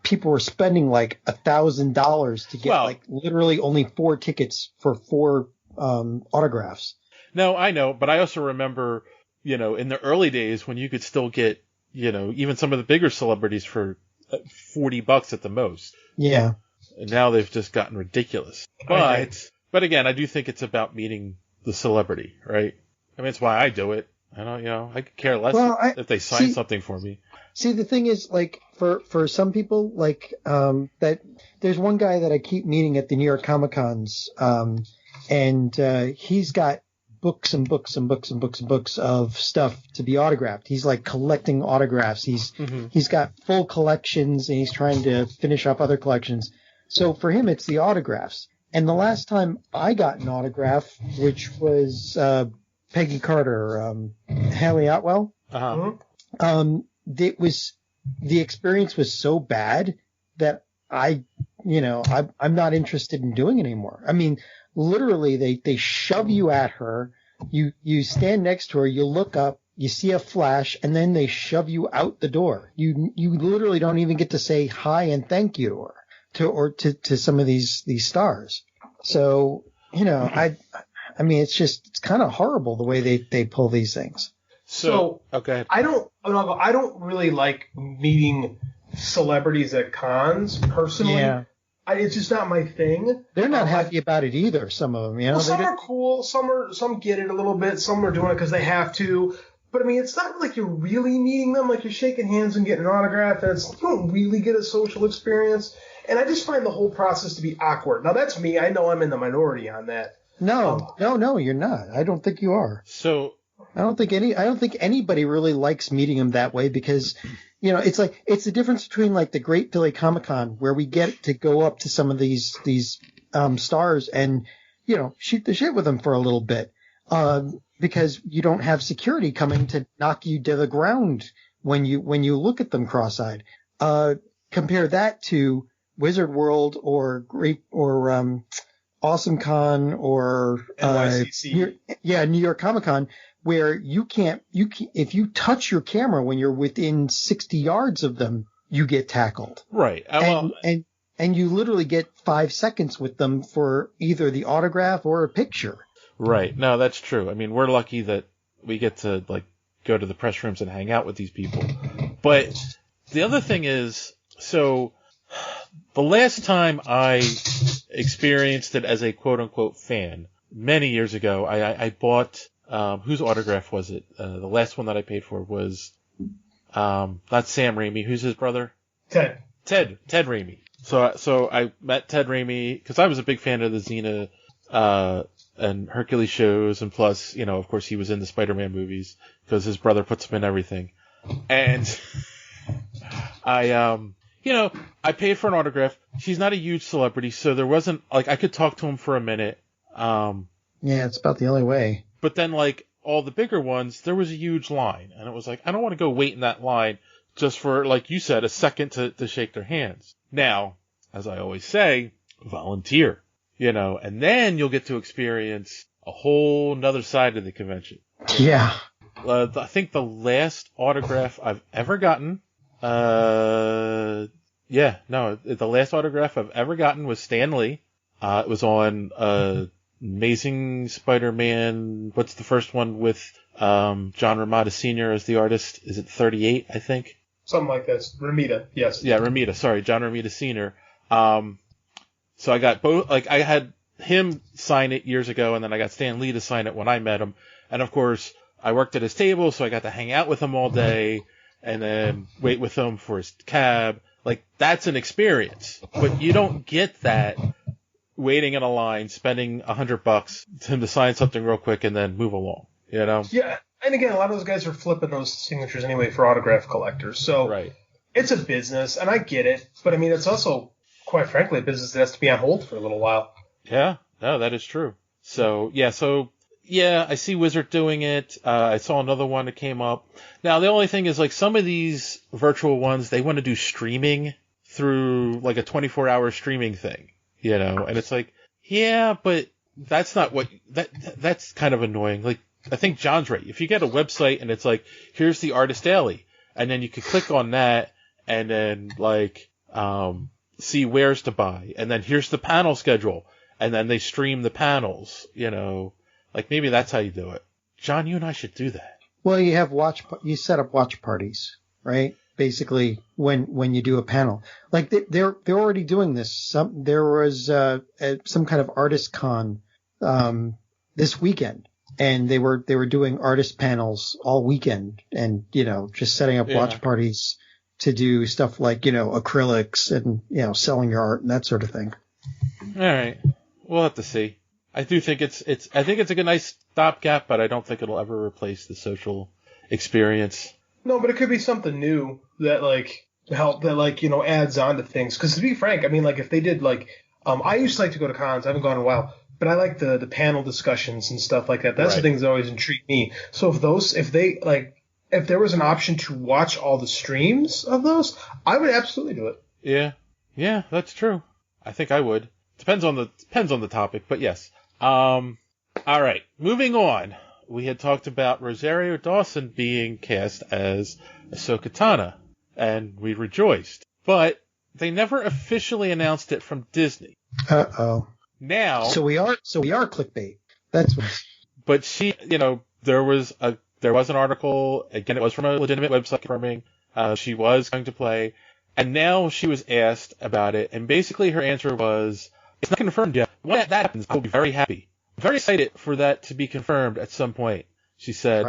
people were spending like $1,000 to get like literally only 4 tickets for 4 autographs. No, I know, but I also remember, you know, in the early days when you could still get, you know, even some of the bigger celebrities for $40 at the most. Yeah. And now they've just gotten ridiculous. But again, I do think it's about meeting the celebrity, right? I mean, it's why I do it. I could care less if they sign something for me. See, the thing is, like, for some people, like, that there's one guy that I keep meeting at the New York Comic-Cons, and he's got books and books and books and books and books of stuff to be autographed. He's like collecting autographs. He's got full collections, and he's trying to finish up other collections. So for him, it's the autographs. And the last time I got an autograph, which was Peggy Carter, Haley Atwell, the experience was so bad that I'm not interested in doing it anymore. I mean, literally, they shove you at her. You stand next to her. You look up. You see a flash, and then they shove you out the door. You literally don't even get to say hi and thank you to some of these stars. So, you know, I mean, it's kind of horrible the way they pull these things. So okay. I don't really like meeting celebrities at cons personally. Yeah. It's just not my thing. They're not happy about it either. Some of them, you know. Well, some are cool. Some get it a little bit. Some are doing it because they have to. But I mean, it's not like you're really meeting them. Like, you're shaking hands and getting an autograph, and you don't really get a social experience. And I just find the whole process to be awkward. Now, that's me. I know I'm in the minority on that. No, you're not. I don't think you are. So I don't think anybody really likes meeting them that way, because, you know, it's the difference between like the Great Philly Comic Con, where we get to go up to some of these stars and, shoot the shit with them for a little bit. Because you don't have security coming to knock you to the ground when you look at them cross-eyed. Compare that to Wizard World or Awesome Con or NYCC. New York Comic Con, where you can't if you touch your camera when you're within 60 yards of them, you get tackled. Right. And you literally get 5 seconds with them for either the autograph or a picture. Right. No, that's true. I mean, we're lucky that we get to go to the press rooms and hang out with these people. But the other thing is, so the last time I experienced it as a quote unquote fan, many years ago, I bought, whose autograph was it? The last one that I paid for was, not Sam Raimi. Who's his brother? Ted Raimi. So I met Ted Raimi because I was a big fan of the Xena, and Hercules shows, and plus, of course he was in the Spider-Man movies because his brother puts him in everything. And I paid for an autograph. He's not a huge celebrity, so there wasn't, I could talk to him for a minute. Yeah, it's about the only way. But then, all the bigger ones, there was a huge line, and it was I don't want to go wait in that line just for, like you said, a second to shake their hands. Now, as I always say, volunteer. And then you'll get to experience a whole nother side of the convention. Yeah. I think the last autograph I've ever gotten, the last autograph I've ever gotten was Stan Lee. It was on, Amazing Spider-Man, what's the first one with, John Romita Sr. as the artist? Is it 38, I think? Something like this. Romita, yes. Yeah, Romita, sorry, John Romita Sr. So I got both, I had him sign it years ago, and then I got Stan Lee to sign it when I met him. And of course, I worked at his table, so I got to hang out with him all day, and then wait with him for his cab. That's an experience. But you don't get that waiting in a line, spending $100 to him to sign something real quick, and then move along, Yeah, and again, a lot of those guys are flipping those signatures anyway for autograph collectors. So right. It's a business, and I get it. But, I mean, it's also, quite frankly, a business that has to be on hold for a little while. Yeah, no, that is true. So, I see Wizard doing it. I saw another one that came up. Now, the only thing is, some of these virtual ones, they want to do streaming through, a 24-hour streaming thing, and it's yeah, but that's not what, that's kind of annoying. I think John's right. If you get a website and it's here's the Artist Alley, and then you could click on that, and then, see where's to buy, and then here's the panel schedule, and then they stream the panels, maybe that's how you do it. John, you and I should do that. Well, you set up watch parties, right? Basically, when you do a panel, they're already doing this. There was some kind of artist con this weekend, and they were doing artist panels all weekend, and just setting up watch parties to do stuff like acrylics and selling your art and that sort of thing. All right, we'll have to see. I do think it's a good nice stopgap, but I don't think it'll ever replace the social experience. No, but it could be something new that adds on to things. Because to be frank, I mean, if they did I used to like to go to cons. I haven't gone in a while, but I like the panel discussions and stuff like that. That's the things that always intrigue me. So if there was an option to watch all the streams of those, I would absolutely do it. Yeah, that's true. I think I would. Depends on the topic, but yes. All right, moving on. We had talked about Rosario Dawson being cast as Ahsoka Tano, and we rejoiced. But they never officially announced it from Disney. Uh-oh. Now. So we are clickbait. That's what. But she, there was an article. Again, it was from a legitimate website confirming she was going to play, and now she was asked about it, and basically her answer was, "It's not confirmed yet. When that happens, I'll be very happy. I'm very excited for that to be confirmed at some point," she said,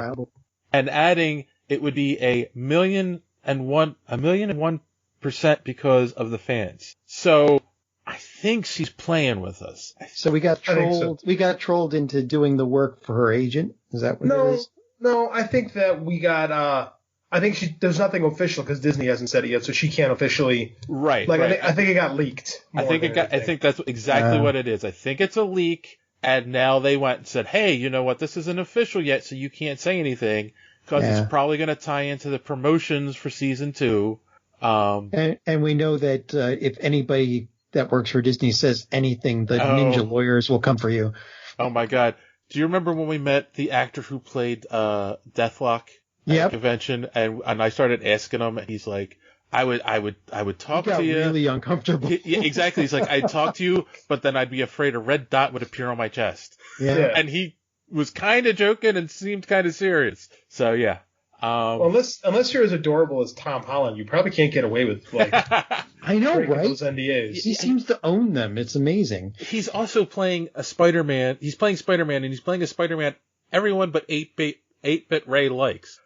and adding it would be 1,001% because of the fans. So I think she's playing with us. So we got trolled. We got trolled into doing the work for her agent. Is that what it is? No, I think that we got. I think there's nothing official because Disney hasn't said it yet, so she can't officially. Right. Like right. I think it got leaked. I think that's exactly what it is. I think it's a leak, and now they went and said, "Hey, you know what? This isn't official yet, so you can't say anything because it's probably going to tie into the promotions for season 2." And we know that if anybody that works for Disney says anything, the ninja lawyers will come for you. Oh my God! Do you remember when we met the actor who played Deathlock at a convention, and I started asking him, and he's like, I would talk to you. Really uncomfortable. Exactly. He's like, I'd talk to you, but then I'd be afraid a red dot would appear on my chest. Yeah. And he was kind of joking and seemed kind of serious. So yeah. Well, unless you're as adorable as Tom Holland, you probably can't get away with I know, right? Those NDAs. He seems to own them. It's amazing. He's also playing a Spider-Man. He's playing Spider-Man, and he's playing a Spider-Man everyone but 8-bit Ray likes.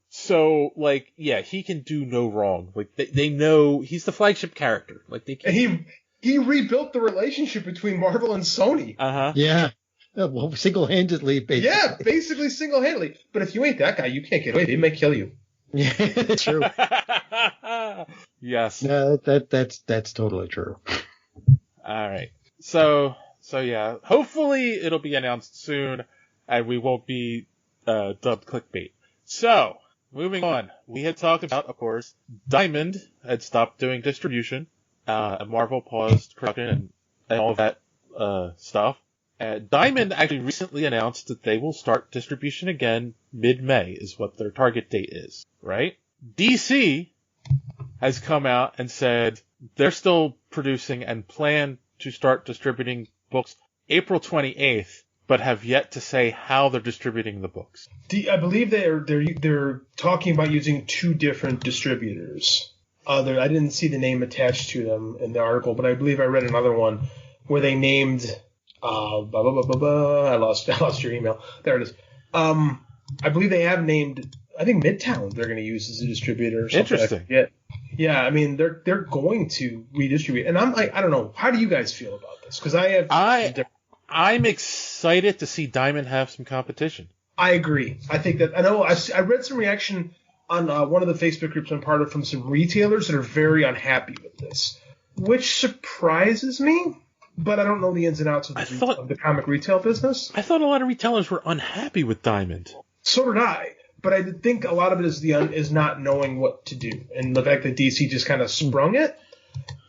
So he can do no wrong. Like they know he's the flagship character. Like they can. And he rebuilt the relationship between Marvel and Sony. Yeah. Well, single-handedly, basically. Yeah, basically single-handedly. But if you ain't that guy, you can't get away. They may kill you. Yeah, true. Yes. No, that's totally true. All right. So yeah. Hopefully it'll be announced soon, and we won't be dubbed clickbait. So moving on, we had talked about, of course, Diamond had stopped doing distribution, and Marvel paused production and all of that stuff. Diamond actually recently announced that they will start distribution again mid-May is what their target date is, right? DC has come out and said they're still producing and plan to start distributing books April 28th, but have yet to say how they're distributing the books. I believe they're talking about using 2 different distributors. I didn't see the name attached to them in the article, but I believe I read another one where they named... I lost your email. There it is. I believe they have named. I think Midtown they're going to use as a distributor. Or something. Interesting. Yeah. I mean they're going to redistribute, and I'm like, I don't know. How do you guys feel about this? Because I'm excited to see Diamond have some competition. I agree. I think that I read some reaction on one of the Facebook groups I'm part of from some retailers that are very unhappy with this, which surprises me. But I don't know the ins and outs of the comic retail business. I thought a lot of retailers were unhappy with Diamond. So did I. But I think a lot of it is not knowing what to do, and the fact that DC just kind of sprung it.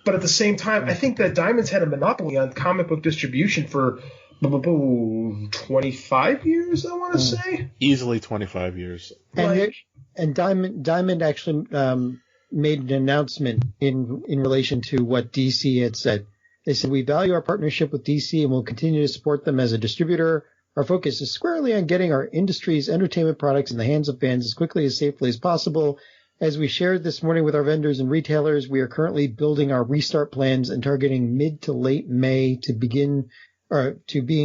But at the same time, I think that Diamond's had a monopoly on comic book distribution for 25 years, I want to say. Easily 25 years. And Diamond actually made an announcement in relation to what DC had said. They said, we value our partnership with DC and will continue to support them as a distributor. Our focus is squarely on getting our industry's entertainment products in the hands of fans as quickly as safely as possible. As we shared this morning with our vendors and retailers, we are currently building our restart plans and targeting mid to late May to begin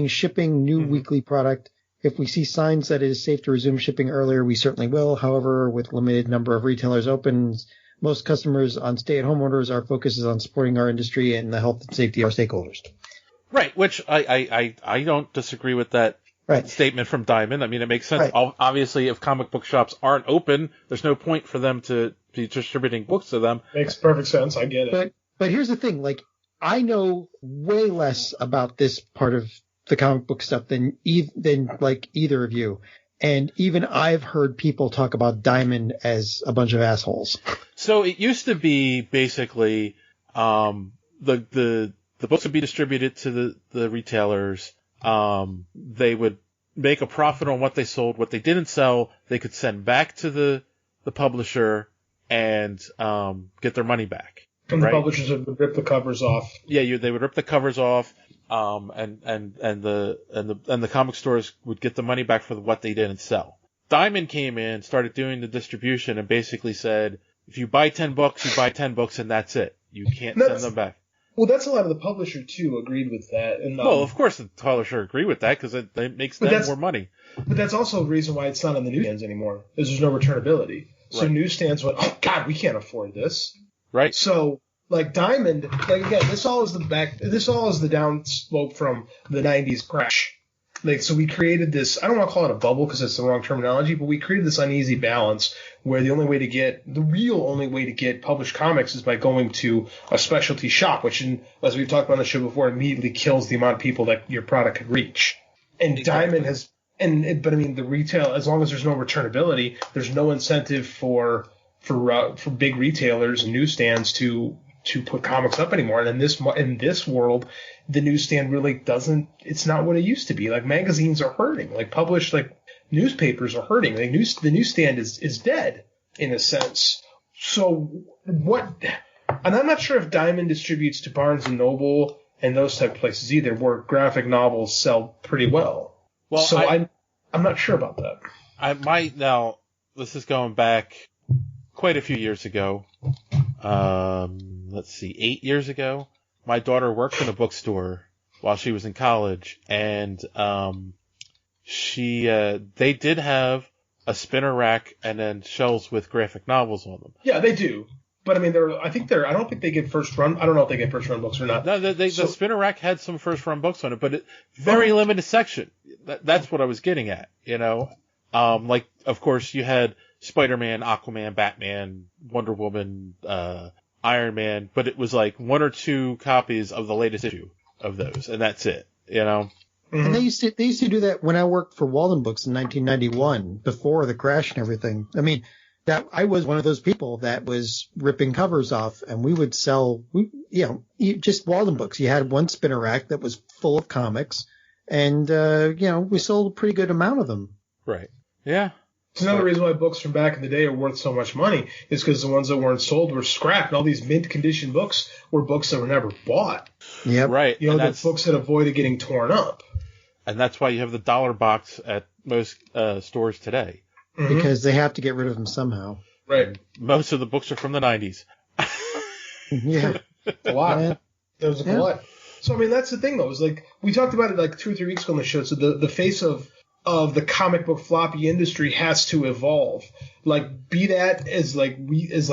shipping new weekly product. If we see signs that it is safe to resume shipping earlier, we certainly will. However, with limited number of retailers open, most customers on stay-at-home orders, our focus is on supporting our industry and the health and safety of our stakeholders. Right, which I don't disagree with that statement from Diamond. I mean, it makes sense. Right. Obviously, if comic book shops aren't open, there's no point for them to be distributing books to them. Makes perfect sense. I get it. But here's the thing. Like, I know way less about this part of the comic book stuff than either of you. And even I've heard people talk about Diamond as a bunch of assholes. So it used to be basically the books would be distributed to the retailers. They would make a profit on what they sold. What they didn't sell, they could send back to the publisher and get their money back. And the publishers would rip the covers off. Yeah, they would rip the covers off. And the comic stores would get the money back for what they didn't sell. Diamond came in, started doing the distribution, and basically said, if you buy 10 books, you buy 10 books, and that's it. You can't send them back. Well, that's a lot of the publisher, too, agreed with that. And, well, of course the publisher agreed with that, because it makes them more money. But that's also the reason why it's not on the newsstands anymore, is there's no returnability. So newsstands went, oh, God, we can't afford this. Right. So... like Diamond, like again, this all is the downslope from the 90s crash. so we created this, I don't want to call it a bubble because it's the wrong terminology, but we created this uneasy balance where the real only way to get published comics is by going to a specialty shop, which, as we've talked about on the show before, immediately kills the amount of people that your product could reach. And exactly. Diamond has, but I mean, the retail, as long as there's no returnability, there's no incentive for big retailers and newsstands to put comics up anymore. And in this world, the newsstand really doesn't, it's not what it used to be. Like, magazines are hurting. Like, published, like, newspapers are hurting. Like, the newsstand is dead, in a sense. So and I'm not sure if Diamond distributes to Barnes & Noble and those type of places either, where graphic novels sell pretty well. Well, so I'm not sure about that. I might now, this is going back quite a few years ago. Let's see, 8 years ago, my daughter worked in a bookstore while she was in college, and they did have a spinner rack and then shelves with graphic novels on them. Yeah, they do. But I mean, I don't think they get first run. I don't know if they get first run books or not. No, the spinner rack had some first run books on it, but very limited section. That's what I was getting at, you know. Like, of course, you had Spider-Man, Aquaman, Batman, Wonder Woman, Iron Man, but it was like 1 or 2 copies of the latest issue of those, and that's it, you know. Mm-hmm. And they used to do that when I worked for Walden Books in 1991, before the crash and everything. I mean, that I was one of those people that was ripping covers off, and we would sell, just Walden Books. You had one spinner rack that was full of comics, and we sold a pretty good amount of them. Right. Yeah. It's another reason why books from back in the day are worth so much money is because the ones that weren't sold were scrapped. And all these mint condition books were books that were never bought. Yeah, right. The books that avoided getting torn up. And that's why you have the dollar box at most stores today. Mm-hmm. Because they have to get rid of them somehow. Right. And most of the books are from the 90s. Yeah. A lot. Yeah. There was a lot. So I mean, that's the thing though. Is like we talked about it like 2 or 3 weeks ago on the show. So the face of the comic book floppy industry has to evolve. Like, be that as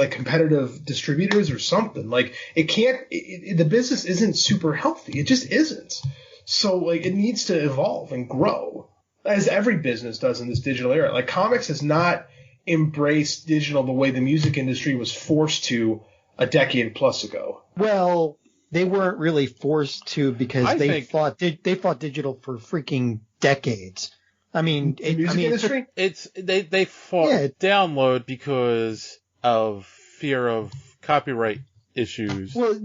competitive distributors or something. Like, it can't. The business isn't super healthy. It just isn't. So like, it needs to evolve and grow, as every business does in this digital era. Like, comics has not embraced digital the way the music industry was forced to a decade plus ago. Well, they weren't really forced to because they fought digital for freaking decades. I mean, industry? They fought download because of fear of copyright issues. Well,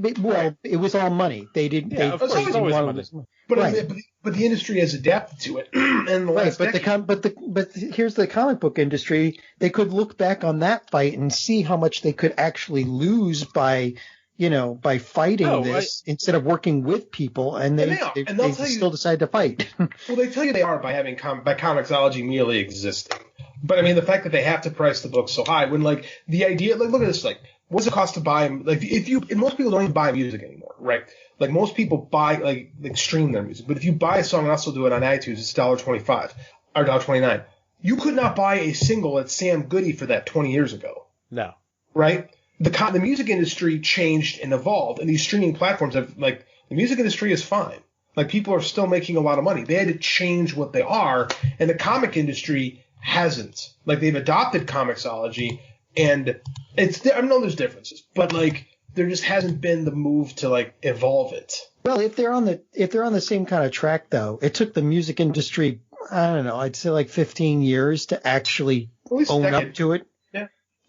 it was all money. They didn't. Yeah, of course, it's always money. But the industry has adapted to it. In the last decade. But here's the comic book industry. They could look back on that fight and see how much they could actually lose by fighting this instead of working with people, and they still decide to fight. Well, they tell you they are by having by Comixology merely existing. But I mean, the fact that they have to price the book so high, when like the idea, like look at this, like what's it cost to buy? Like and most people don't even buy music anymore, right? Like most people buy like stream their music, but if you buy a song and also do it on iTunes, it's $1.25 or $1.29. You could not buy a single at Sam Goody for that 20 years ago. No. Right? The music industry changed and evolved, and these streaming platforms have, like, the music industry is fine. Like, people are still making a lot of money. They had to change what they are, and the comic industry hasn't. Like, they've adopted Comixology, and I know there's differences, but, like, there just hasn't been the move to, like, evolve it. Well, if they're on the same kind of track, though, it took the music industry, I don't know, I'd say like 15 years to actually own up to it.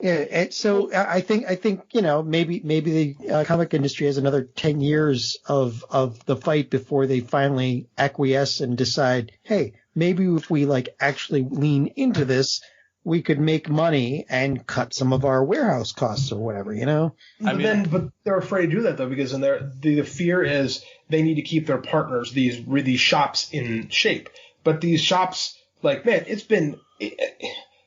Yeah, and so I think maybe the comic industry has another 10 years of the fight before they finally acquiesce and decide, hey, maybe if we like actually lean into this, we could make money and cut some of our warehouse costs or whatever, you know. But they're afraid to do that though, because the fear is they need to keep their partners, these shops, in shape. But these shops, like, man, it's been.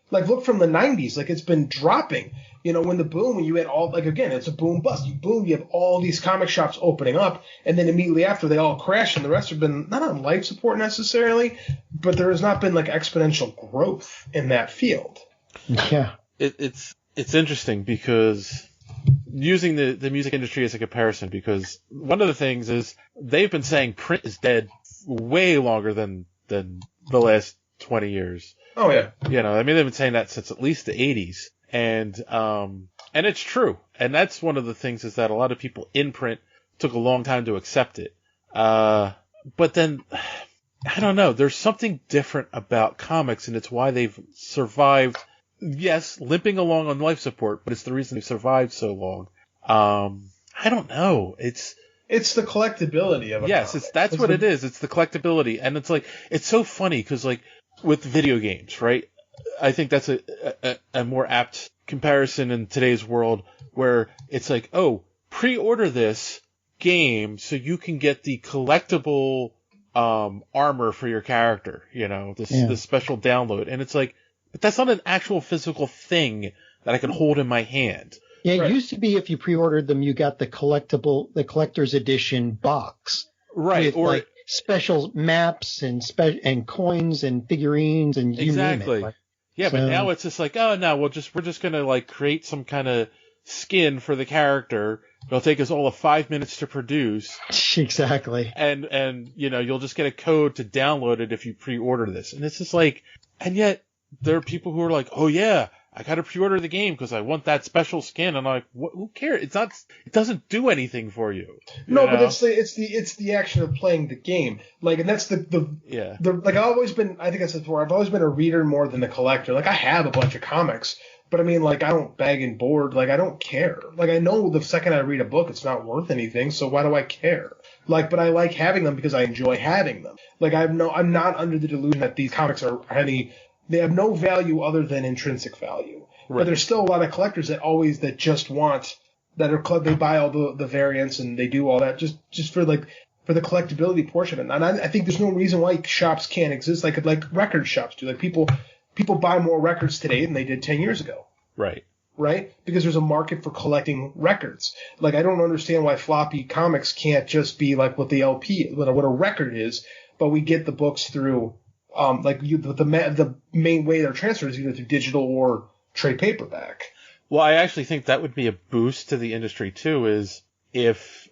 Like, look from the 90s, like, it's been dropping. You know, when you had all, like, again, it's a boom bust. You have all these comic shops opening up, and then immediately after they all crash, and the rest have been not on life support necessarily, but there has not been, like, exponential growth in that field. Yeah. It's interesting because using the music industry as a comparison, because one of the things is they've been saying print is dead way longer than than the last 20 years. Oh yeah. You know, I mean, they've been saying that since at least the 80s. And it's true. And that's one of the things is that a lot of people in print took a long time to accept it. But then, I don't know, there's something different about comics, and it's why they've survived. Yes, limping along on life support, but it's the reason they've survived so long. I don't know. It's the collectability of it. Yes, that's what it is. It's the collectability. And it's like, it's so funny because like with video games, right? I think that's a more apt comparison in today's world where it's like, oh, pre-order this game so you can get the collectible armor for your character, you know, this special download. And it's like, but that's not an actual physical thing that I can hold in my hand. Yeah, it used to be if you pre-ordered them, you got the collector's edition box. Right. With, like, special maps and coins and figurines and you name it. Like, yeah, but now it's just like, oh no, we're just gonna like create some kind of skin for the character. It'll take us all of 5 minutes to produce. Exactly. And you know, you'll just get a code to download it if you pre-order this. And it's just like, and yet there are people who are like, oh yeah, I gotta pre-order the game because I want that special skin. And I'm like, who cares? It doesn't do anything for you. No, but it's the action of playing the game. Like, and that's like I've always been, I think I said before, I've always been a reader more than a collector. Like, I have a bunch of comics, but I mean, like, I don't bag and board. Like, I don't care. Like, I know the second I read a book, it's not worth anything. So why do I care? Like, but I like having them because I enjoy having them. Like, I'm not under the delusion that these comics are they have no value other than intrinsic value. Right. But there's still a lot of collectors that they buy all the variants and they do all that just for the collectability portion. And I think there's no reason why shops can't exist like record shops do. Like people buy more records today than they did 10 years ago. Right. Right? Because there's a market for collecting records. Like, I don't understand why floppy comics can't just be like what the LP is, what a record is, but we get the books through the main way they're transferred is either through digital or trade paperback. Well, I actually think that would be a boost to the industry too, is if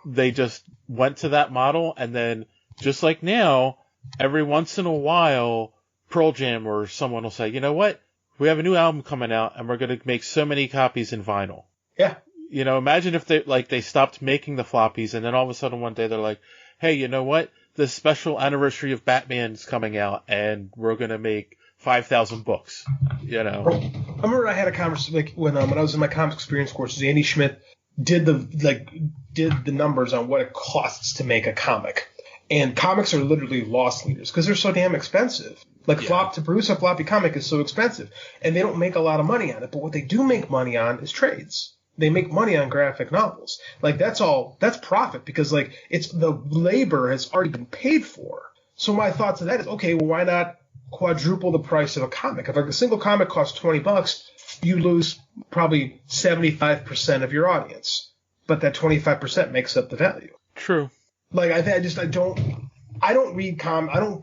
they just went to that model and then just like now, every once in a while, Pearl Jam or someone will say, you know what? We have a new album coming out and we're going to make so many copies in vinyl. Yeah. You know, imagine if they stopped making the floppies and then all of a sudden one day they're like, hey, you know what? The special anniversary of Batman's coming out, and we're gonna make 5,000 books. You know. I remember I had a conversation like when I was in my comics experience courses. Andy Schmidt did the numbers on what it costs to make a comic, and comics are literally loss leaders because they're so damn expensive. Like to produce a floppy comic is so expensive, and they don't make a lot of money on it. But what they do make money on is trades. They make money on graphic novels. Like, that's profit because, like, it's the labor has already been paid for. So my thought to that is, okay, well, why not quadruple the price of a comic? If a single comic costs $20, you lose probably 75% of your audience. But that 25% makes up the value. True. Like, I don't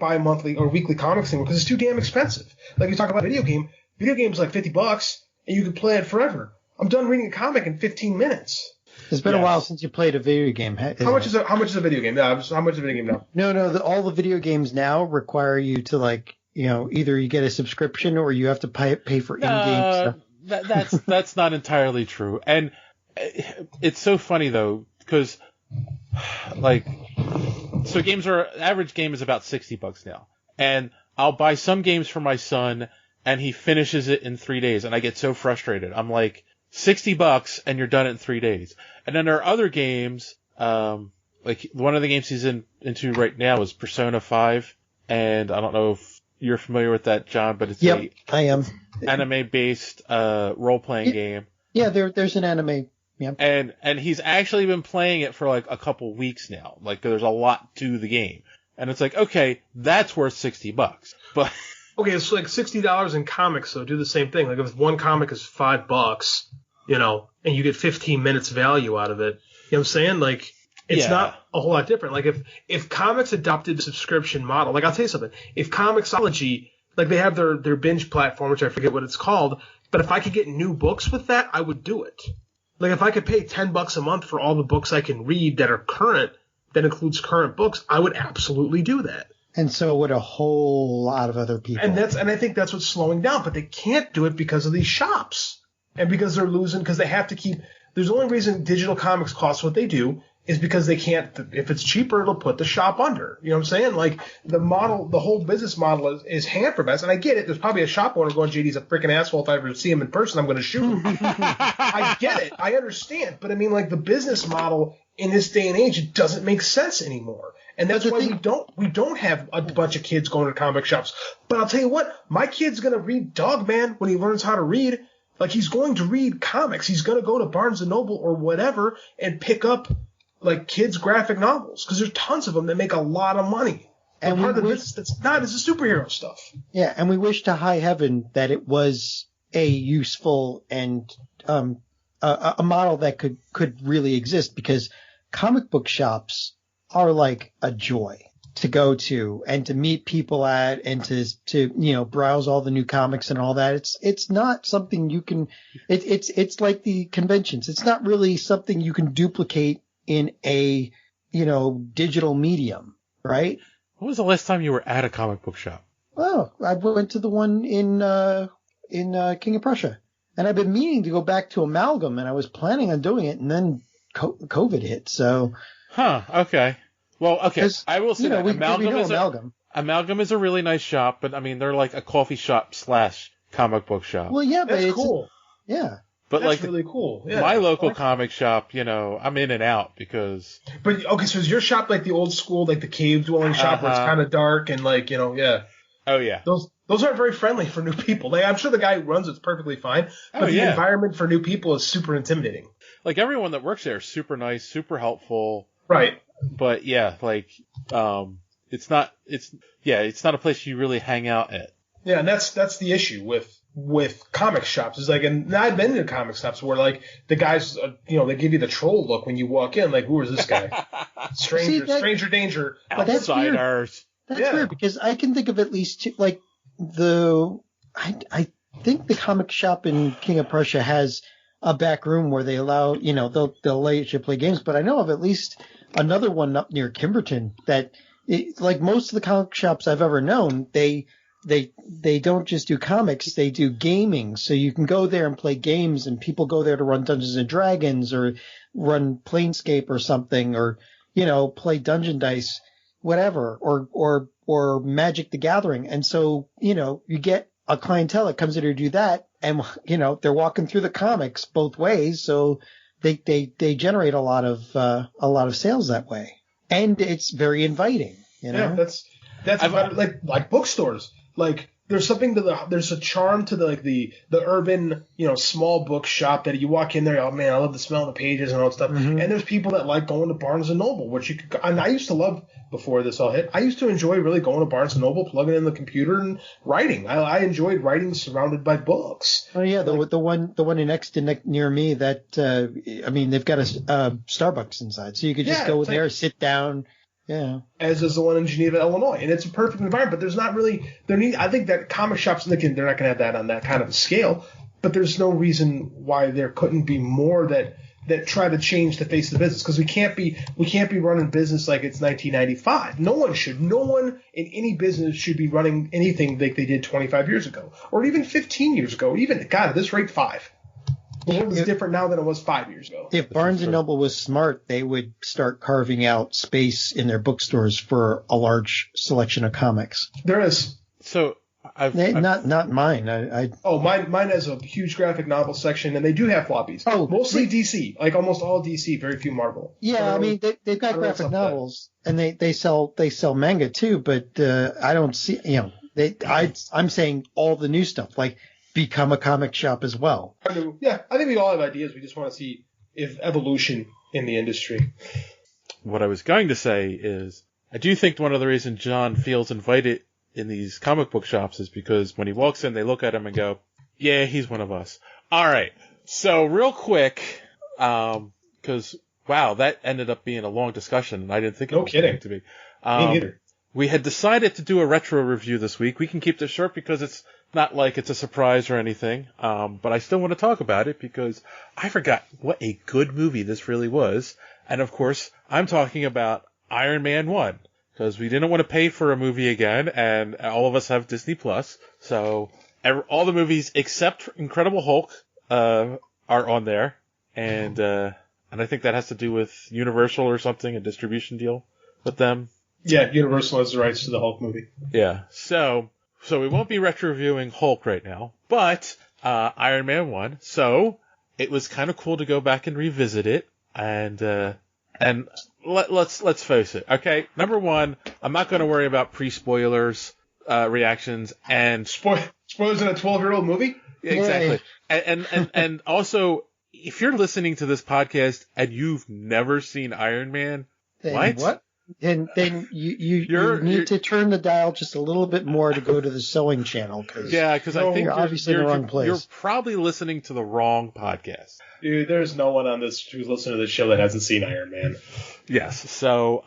buy monthly or weekly comics anymore because it's too damn expensive. Like, you talk about video game's like $50 and you can play it forever. I'm done reading a comic in 15 minutes. It's been a while since you played a video game. How much is a video game? No, how much is a video game now? No. All the video games now require you to, like, you know, either you get a subscription or you have to pay for in-game stuff. That's not entirely true. And it's so funny though, because like, so average game is about $60 now, and I'll buy some games for my son, and he finishes it in 3 days, and I get so frustrated. I'm like, $60 and you're done it in 3 days. And then there are other games, like one of the games he's into right now is Persona 5. And I don't know if you're familiar with that, John, but it's I am. Anime-based, role-playing game. Yeah, there's an anime. Yeah. And he's actually been playing it for like a couple weeks now. Like, there's a lot to the game. And it's like, okay, that's worth $60. But okay, it's like $60 in comics, so do the same thing. Like, if one comic is $5, you know, and you get 15 minutes value out of it, you know what I'm saying? Like, it's not a whole lot different. Like, if comics adopted the subscription model, like, I'll tell you something. If Comixology, like, they have their binge platform, which I forget what it's called, but if I could get new books with that, I would do it. Like, if I could pay $10 a month for all the books I can read that are current, that includes current books, I would absolutely do that. And so would a whole lot of other people. And I think that's what's slowing down. But they can't do it because of these shops, and because they're losing, because they have to keep. There's the only reason digital comics cost what they do is because they can't. If it's cheaper, it'll put the shop under. You know what I'm saying? Like the whole business model is hampered by this. And I get it. There's probably a shop owner going, JD's a freaking asshole. If I ever see him in person, I'm going to shoot him. I get it. I understand. But I mean, like the business model in this day and age, it doesn't make sense anymore. And that's why we don't have a bunch of kids going to comic shops. But I'll tell you what, my kid's going to read Dogman when he learns how to read. Like he's going to read comics. He's going to go to Barnes & Noble or whatever and pick up like kids' graphic novels because there's tons of them that make a lot of money. And part of this that's not is the superhero stuff. Yeah, and we wish to high heaven that it was a useful and a model that could really exist, because comic book shops are like a joy to go to and to meet people at and to browse all the new comics and all that. It's not something you can it's like the conventions. It's not really something you can duplicate in a digital medium, right? When was the last time you were at a comic book shop? Oh, I went to the one in King of Prussia, and I've been meaning to go back to Amalgam, and I was planning on doing it, and then COVID hit, so. Huh. Okay. Well, okay. I will say that Amalgam is a really nice shop, but I mean they're like a coffee shop / comic book shop. Well, yeah, but that's cool. Yeah. But that's really cool. Yeah. My local comic shop, I'm in and out because. But okay, so is your shop like the old school, like the cave dwelling shop where it's kind of dark and like yeah. Oh yeah. Those aren't very friendly for new people. I'm sure the guy who runs it's perfectly fine, but the environment for new people is super intimidating. Like everyone that works there is super nice, super helpful. Right. But yeah, like it's not a place you really hang out at. Yeah, and that's the issue with comic shops. Is like, and I've been in comic shops where like the guys, they give you the troll look when you walk in. Like, who is this guy? Stranger danger. Outsiders. That's weird because I can think of at least two, like I think the comic shop in King of Prussia has a back room where they allow, they'll let you play games. But I know of at least another one up near Kimberton that, like most of the comic shops I've ever known, they don't just do comics, they do gaming. So you can go there and play games, and people go there to run Dungeons and Dragons or run Planescape or something, or, play Dungeon Dice, whatever, or Magic the Gathering. And so, you get a clientele that comes in to do that, and, they're walking through the comics both ways. So they generate a lot of sales that way. And it's very inviting, Yeah, that's about like bookstores. Like there's something there's a charm to the urban, small book shop that you walk in there, oh man, I love the smell of the pages and all that stuff. Mm-hmm. And there's people that like going to Barnes & Noble, which and I used to love before this all hit. I used to enjoy really going to Barnes & Noble, plugging in the computer and writing. I enjoyed writing surrounded by books. Oh yeah, the one in Exton near me that they've got a Starbucks inside, so you could just go there, sit down. Yeah. As is the one in Geneva, Illinois. And it's a perfect environment, but there's not really I think that comic shops, they're not going to have that on that kind of a scale, but there's no reason why there couldn't be more that try to change the face of the business, because we can't be running business like it's 1995. No one in any business should be running anything like they did 25 years ago, or even 15 years ago, or even, God, at this rate, 5. The world is different now than it was 5 years ago. If Barnes & Noble was smart, they would start carving out space in their bookstores for a large selection of comics. There is. So not mine. Mine has a huge graphic novel section, and they do have floppies. Oh, mostly DC, like almost all DC, very few Marvel. Yeah, they've got graphic novels, and they sell manga too. But I don't see, I'm saying all the new stuff, like become a comic shop as well. Yeah, I think we all have ideas. We just want to see if evolution in the industry. What I was going to say is, I do think one of the reasons John feels invited in these comic book shops is because when he walks in, they look at him and go, yeah, he's one of us. All right. So real quick, because, wow, that ended up being a long discussion, and I didn't think it was going to be. Me neither. We had decided to do a retro review this week. We can keep this short because it's not like it's a surprise or anything, but I still want to talk about it because I forgot what a good movie this really was. And, of course, I'm talking about Iron Man 1. because we didn't want to pay for a movie again, and all of us have Disney Plus, so all the movies except Incredible Hulk are on there, and I think that has to do with Universal or something, a distribution deal with them. Yeah, Universal has the rights to the Hulk movie. Yeah, so we won't be retro-reviewing Hulk right now, but Iron Man 1, so it was kind of cool to go back and revisit it, and let's face it, okay? Number one, I'm not going to worry about pre-spoilers, reactions, and spoilers in a 12-year-old movie. Exactly, and also, if you're listening to this podcast and you've never seen Iron Man, what? Then you need to turn the dial just a little bit more to go to the sewing channel. Because I think you're obviously in the wrong place. You're probably listening to the wrong podcast. Dude, there's no one on this who's listening to this show that hasn't seen Iron Man. Yes. So,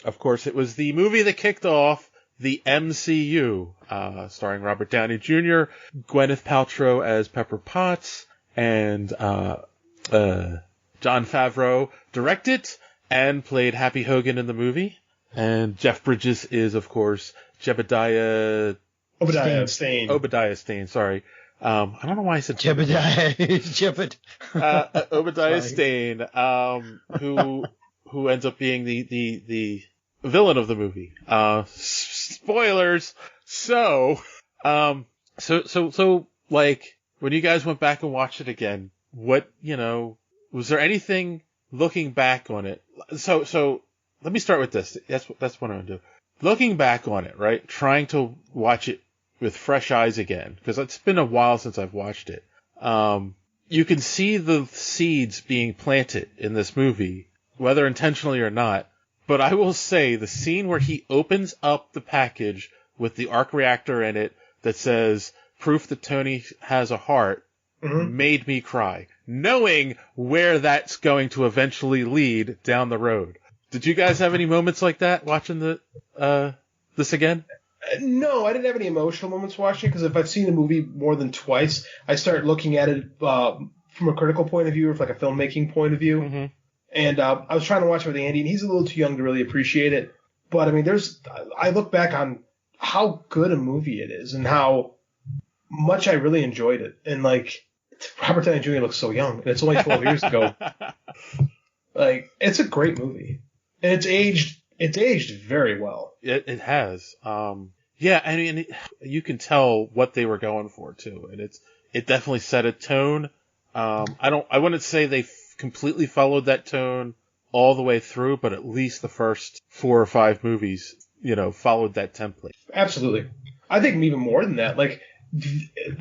of course, it was the movie that kicked off the MCU, starring Robert Downey Jr., Gwyneth Paltrow as Pepper Potts, and Jon Favreau directed and played Happy Hogan in the movie. And Jeff Bridges is, of course, Obadiah Stane, sorry. I don't know why I said Obadiah Stane, who ends up being the villain of the movie. Spoilers. So, like, when you guys went back and watched it again, what, was there anything looking back on it? So let me start with this. That's what I'm gonna do. Looking back on it, right? Trying to watch it with fresh eyes again, because it's been a while since I've watched it. You can see the seeds being planted in this movie, whether intentionally or not. But I will say the scene where he opens up the package with the arc reactor in it that says proof that Tony has a heart made me cry, knowing where that's going to eventually lead down the road. Did you guys have any moments like that watching this again? No, I didn't have any emotional moments watching it, because if I've seen a movie more than twice, I start looking at it from a critical point of view, or like a filmmaking point of view. Mm-hmm. And I was trying to watch it with Andy, and he's a little too young to really appreciate it. But I mean, I look back on how good a movie it is and how much I really enjoyed it. And like, Robert Downey Jr. looks so young, and it's only 12 years ago. Like, it's a great movie, and it's aged very well. It has. Yeah, I mean, you can tell what they were going for too, and it definitely set a tone. I wouldn't say they completely followed that tone all the way through, but at least the first 4 or 5 movies, followed that template. Absolutely. I think even more than that. Like,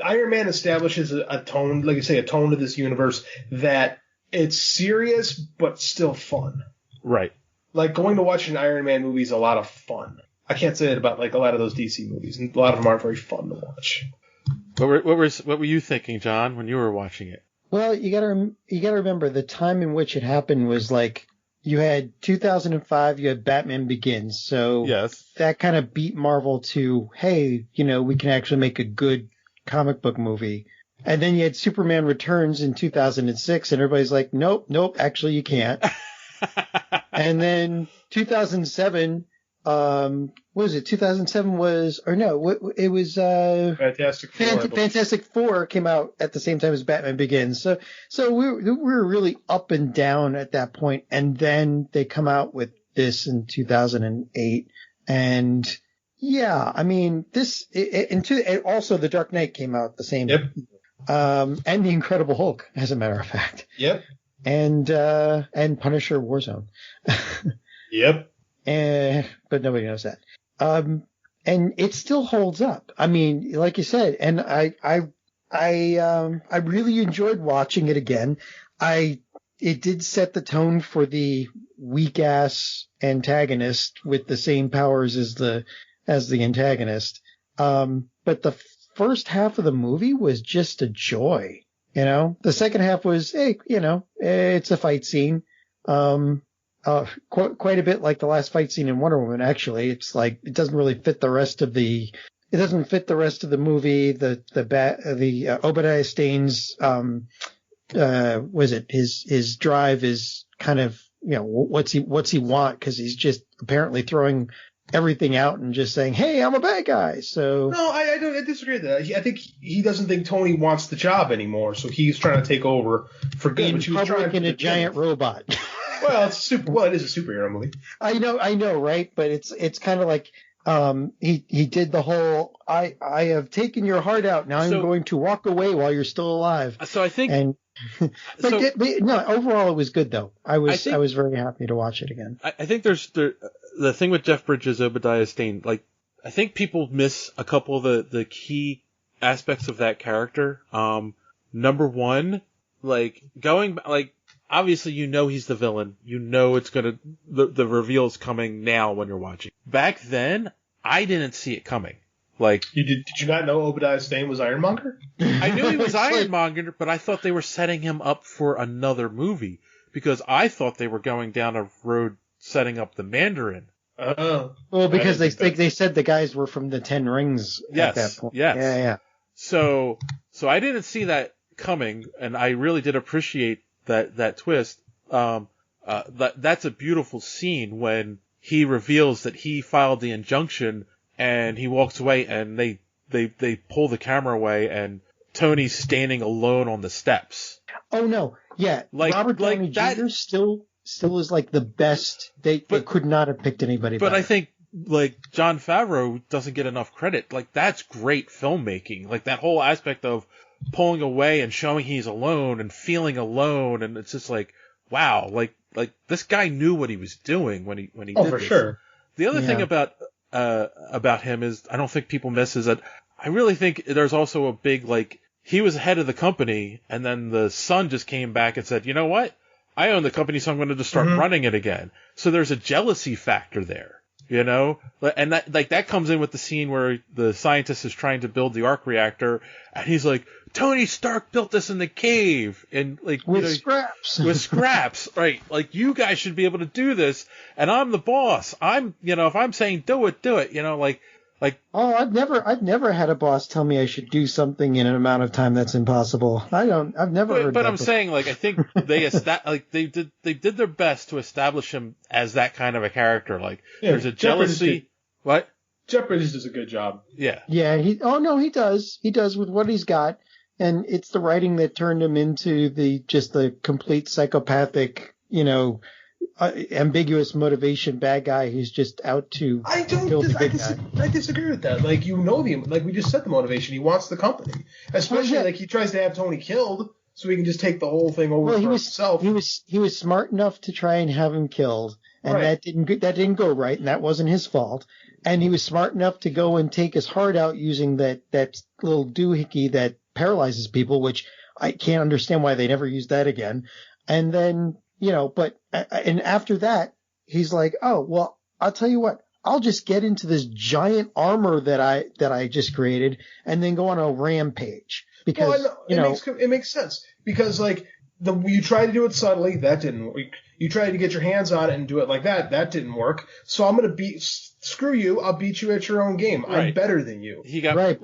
Iron Man establishes a tone, like you say, a tone to this universe that it's serious but still fun. Right. Like, going to watch an Iron Man movie is a lot of fun. I can't say it about like a lot of those DC movies, and a lot of them aren't very fun to watch. What were you thinking, John, when you were watching it? Well, you gotta remember the time in which it happened was like you had 2005, you had Batman Begins, so yes, that kind of beat Marvel to, hey, we can actually make a good comic book movie. And then you had Superman Returns in 2006, and everybody's like, nope, actually you can't. And then 2007. What was it? 2007 was, or no, it was, Fantastic Four. Fantastic Four came out at the same time as Batman Begins. So we were really up and down at that point. And then they come out with this in 2008. And yeah, I mean, and also The Dark Knight came out the same. Yep. And The Incredible Hulk, as a matter of fact. Yep. And Punisher Warzone. Yep. But nobody knows that. And it still holds up. I mean, like you said, and I really enjoyed watching it again. It did set the tone for the weak ass antagonist with the same powers as the antagonist. But the first half of the movie was just a joy. The second half was, hey, it's a fight scene. Quite a bit like the last fight scene in Wonder Woman, actually. It's like, it doesn't really fit the rest of the movie. The Obadiah Stane's, his drive is kind of, what's he want? Cause he's just apparently throwing everything out and just saying, "Hey, I'm a bad guy." So no, I disagree with that. I think he doesn't think Tony wants the job anymore, so he's trying to take over for good. in public in a giant robot. Well, it is a superhero movie. I know, right? But it's kind of like he did the whole I have taken your heart out. Now I'm going to walk away while you're still alive. So I think, but overall it was good though. I was very happy to watch it again. I think there's the thing with Jeff Bridges, Obadiah Stane. Like, I think people miss a couple of the key aspects of that character. Number one, like obviously, he's the villain. It's the reveal's coming now when you're watching. Back then, I didn't see it coming. Like, did you not know Obadiah Stane was Ironmonger? I knew he was Ironmonger, but I thought they were setting him up for another movie because I thought they were going down a road setting up the Mandarin. Oh. Well, because they said the guys were from the Ten Rings at that point. Yes. Yeah. So I didn't see that coming, and I really did appreciate that twist. That's a beautiful scene when he reveals that he filed the injunction and he walks away and they pull the camera away and Tony's standing alone on the steps. Oh no. Yeah. Robert Downey Jr. still is like the best. They could not have picked anybody better. But I think like Jon Favreau doesn't get enough credit. Like, that's great filmmaking. Like, that whole aspect of pulling away and showing he's alone and feeling alone, and it's just like, wow, like this guy knew what he was doing when he did this. Oh, for sure. The other thing about him is I don't think people miss is that I really think there's also a big, like, he was head of the company and then the son just came back and said, you know what? I own the company, so I'm going to just start running it again. So there's a jealousy factor there. You know, and that comes in with the scene where the scientist is trying to build the arc reactor, and he's like, Tony Stark built this in the cave, and like with scraps, right? Like, you guys should be able to do this, and I'm the boss. If I'm saying do it, you know, like. Oh, I've never had a boss tell me I should do something in an amount of time that's impossible. I've never heard that. But I'm saying, like, I think they did their best to establish him as that kind of a character. Like, there's a jealousy. What? Jeff Bridges does a good job. Yeah. Yeah. He does. He does with what he's got, and it's the writing that turned him into the complete psychopathic, ambiguous motivation bad guy who's just out to kill the big guy. I disagree with that. Like, like we just said, the motivation. He wants the company, especially like he tries to have Tony killed so he can just take the whole thing over for himself. He was smart enough to try and have him killed, and that didn't go right, and that wasn't his fault. And he was smart enough to go and take his heart out using that little doohickey that paralyzes people, which I can't understand why they never used that again. And then. And after that, he's like, oh, well, I'll tell you what, I'll just get into this giant armor that I just created and then go on a rampage because, it makes sense because like you tried to do it subtly. That didn't work. You tried to get your hands on it and do it like that. That didn't work. So I'm going to screw you. I'll beat you at your own game. Right. I'm better than you. He got right.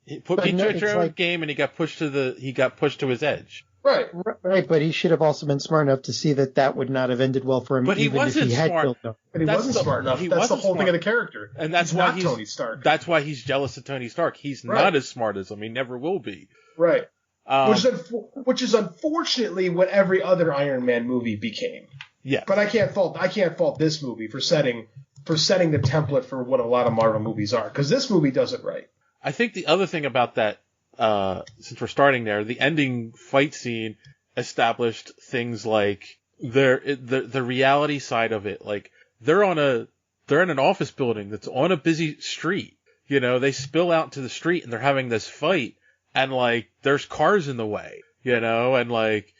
He beat you at your own game and he got pushed to his edge. Right, but he should have also been smart enough to see that would not have ended well for him. But he wasn't smart. But he wasn't smart enough. That's the whole thing of the character. And that's why he's Tony Stark. That's why he's jealous of Tony Stark. He's not as smart as him. He never will be. Right. Which is unfortunately what every other Iron Man movie became. Yeah. But I can't fault this movie for setting the template for what a lot of Marvel movies are, because this movie does it right. I think the other thing about that. Since we're starting there, the ending fight scene established things like the reality side of it. Like, they're in an office building that's on a busy street. You know, they spill out to the street and they're having this fight, and like there's cars in the way. You know, and like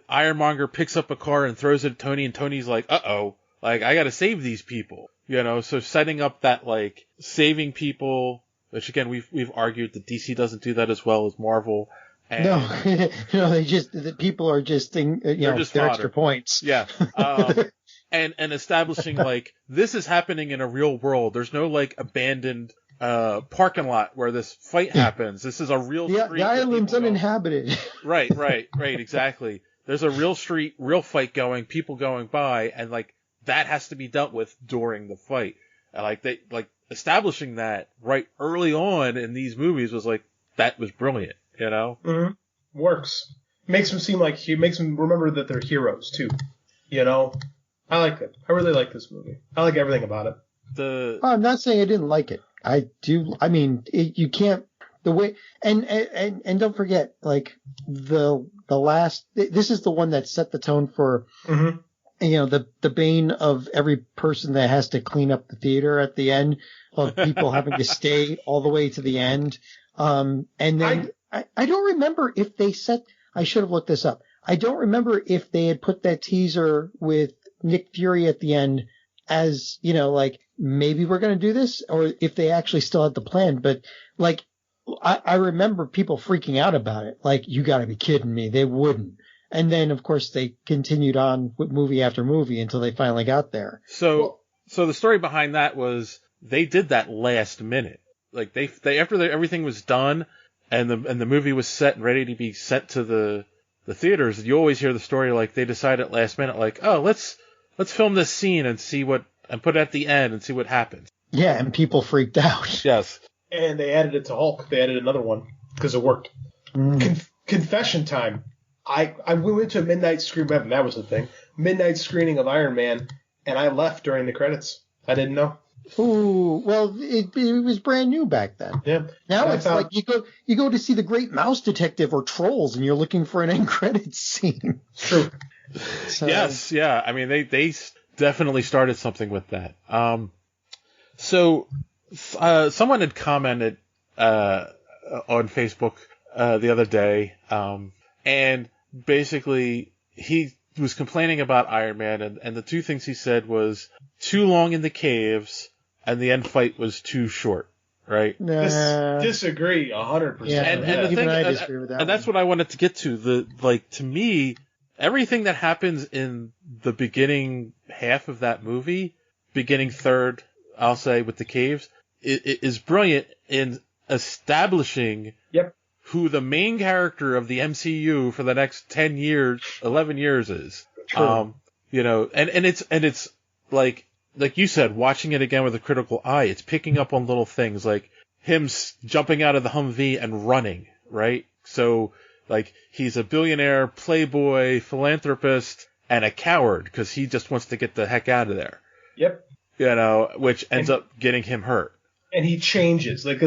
Ironmonger picks up a car and throws it at Tony, and Tony's like, uh-oh, like I got to save these people. You know, so setting up that like saving people. Which again, we've argued that DC doesn't do that as well as Marvel. And no, the people are just they're extra points. Yeah, and establishing like this is happening in a real world. There's no like abandoned parking lot where this fight happens. This is a real street. The island's uninhabited. Right, exactly. There's a real street, real fight going, people going by, and like that has to be dealt with during the fight. And establishing that right early on in these movies was that was brilliant, you know? Mm-hmm. Works. Makes them remember that they're heroes too, you know? I like it. I really like this movie. I like everything about it. I'm not saying I didn't like it. I do. I mean, you can't, the way, and don't forget, the last, this is the one that set the tone for, the bane of every person that has to clean up the theater at the end, of people having to stay all the way to the end. And then I don't remember if I should have looked this up. I don't remember if they had put that teaser with Nick Fury at the end as, maybe we're going to do this, or if they actually still had the plan. But I remember people freaking out about it. You got to be kidding me. They wouldn't. And then, of course, they continued on with movie after movie until they finally got there. So the story behind that was they did that last minute. They after everything was done and the movie was set and ready to be sent to the theaters, you always hear the story they decided last minute, let's film this scene and put it at the end and see what happens. Yeah, and people freaked out. Yes. And they added it to Hulk. They added another one because it worked. Confession time. I went to a midnight screening. That was the thing. Midnight screening of Iron Man, and I left during the credits. I didn't know. Ooh, well, it was brand new back then. Yeah. Now it's you go to see The Great Mouse Detective or Trolls, and you're looking for an end credits scene. True. So, yes, yeah. I mean, they definitely started something with that. Someone had commented on Facebook the other day, and basically he was complaining about Iron Man, and the two things he said was too long in the caves and the end fight was too short, right? Disagree 100%. Yeah, and even I disagree with that. And that's what I wanted to get to. To me, everything that happens in the beginning half of that movie, beginning third, I'll say, with the caves, is brilliant in establishing who the main character of the MCU for the next 10 years, 11 years is. True. And it's like you said, watching it again with a critical eye, it's picking up on little things like him jumping out of the Humvee and running, right? So, he's a billionaire, playboy, philanthropist, and a coward because he just wants to get the heck out of there. Yep. Which ends up getting him hurt. And he changes. That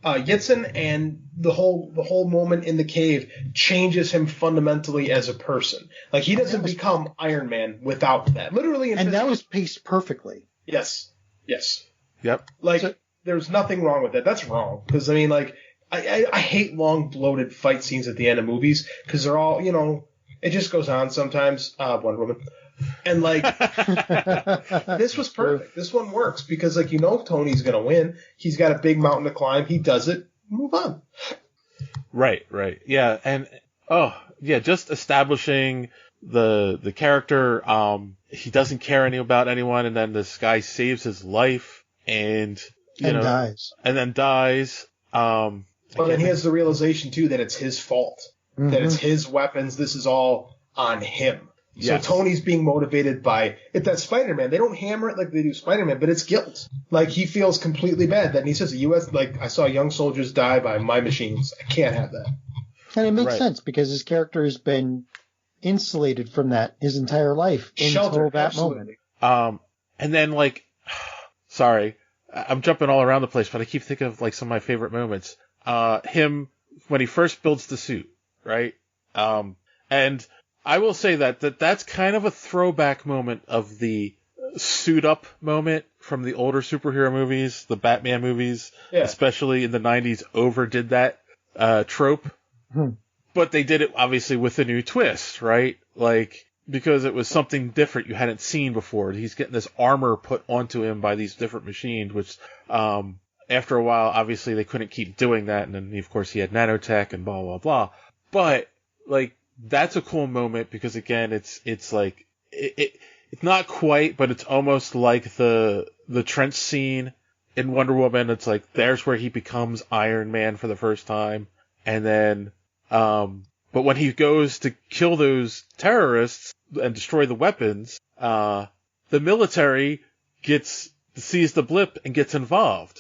Yitzhak and the whole moment in the cave changes him fundamentally as a person. He doesn't become Iron Man without that. Literally. And that was paced perfectly. Yes. Yep. There's nothing wrong with that. That's wrong. Because, I hate long, bloated fight scenes at the end of movies because they're all, it just goes on sometimes. Wonder Woman. And this was perfect. This one works because Tony's gonna win. He's got a big mountain to climb. He does it. Move on. Right. Yeah, and just establishing the character. He doesn't care about anyone, and then this guy saves his life, and dies. And then dies. But then he has the realization too that it's his fault. Mm-hmm. That it's his weapons. This is all on him. Yes. So Tony's being motivated by it. That's Spider-Man. They don't hammer it like they do Spider-Man, but it's guilt. He feels completely bad. That he says, "The U.S. I saw young soldiers die by my machines. I can't have that." And it makes sense because his character has been insulated from that his entire life until that moment. And then sorry, I'm jumping all around the place, but I keep thinking of some of my favorite moments. Him when he first builds the suit, right? And I will say that's kind of a throwback moment of the suit up moment from the older superhero movies, the Batman movies, especially in the 90s, overdid that trope. But they did it obviously with a new twist, right? Because it was something different you hadn't seen before. He's getting this armor put onto him by these different machines, which after a while, obviously they couldn't keep doing that. And then, of course, he had nanotech and blah, blah, blah. But, that's a cool moment because again, it's not quite, but it's almost like the trench scene in Wonder Woman. It's there's where he becomes Iron Man for the first time. And then, but when he goes to kill those terrorists and destroy the weapons, the military sees the blip and gets involved,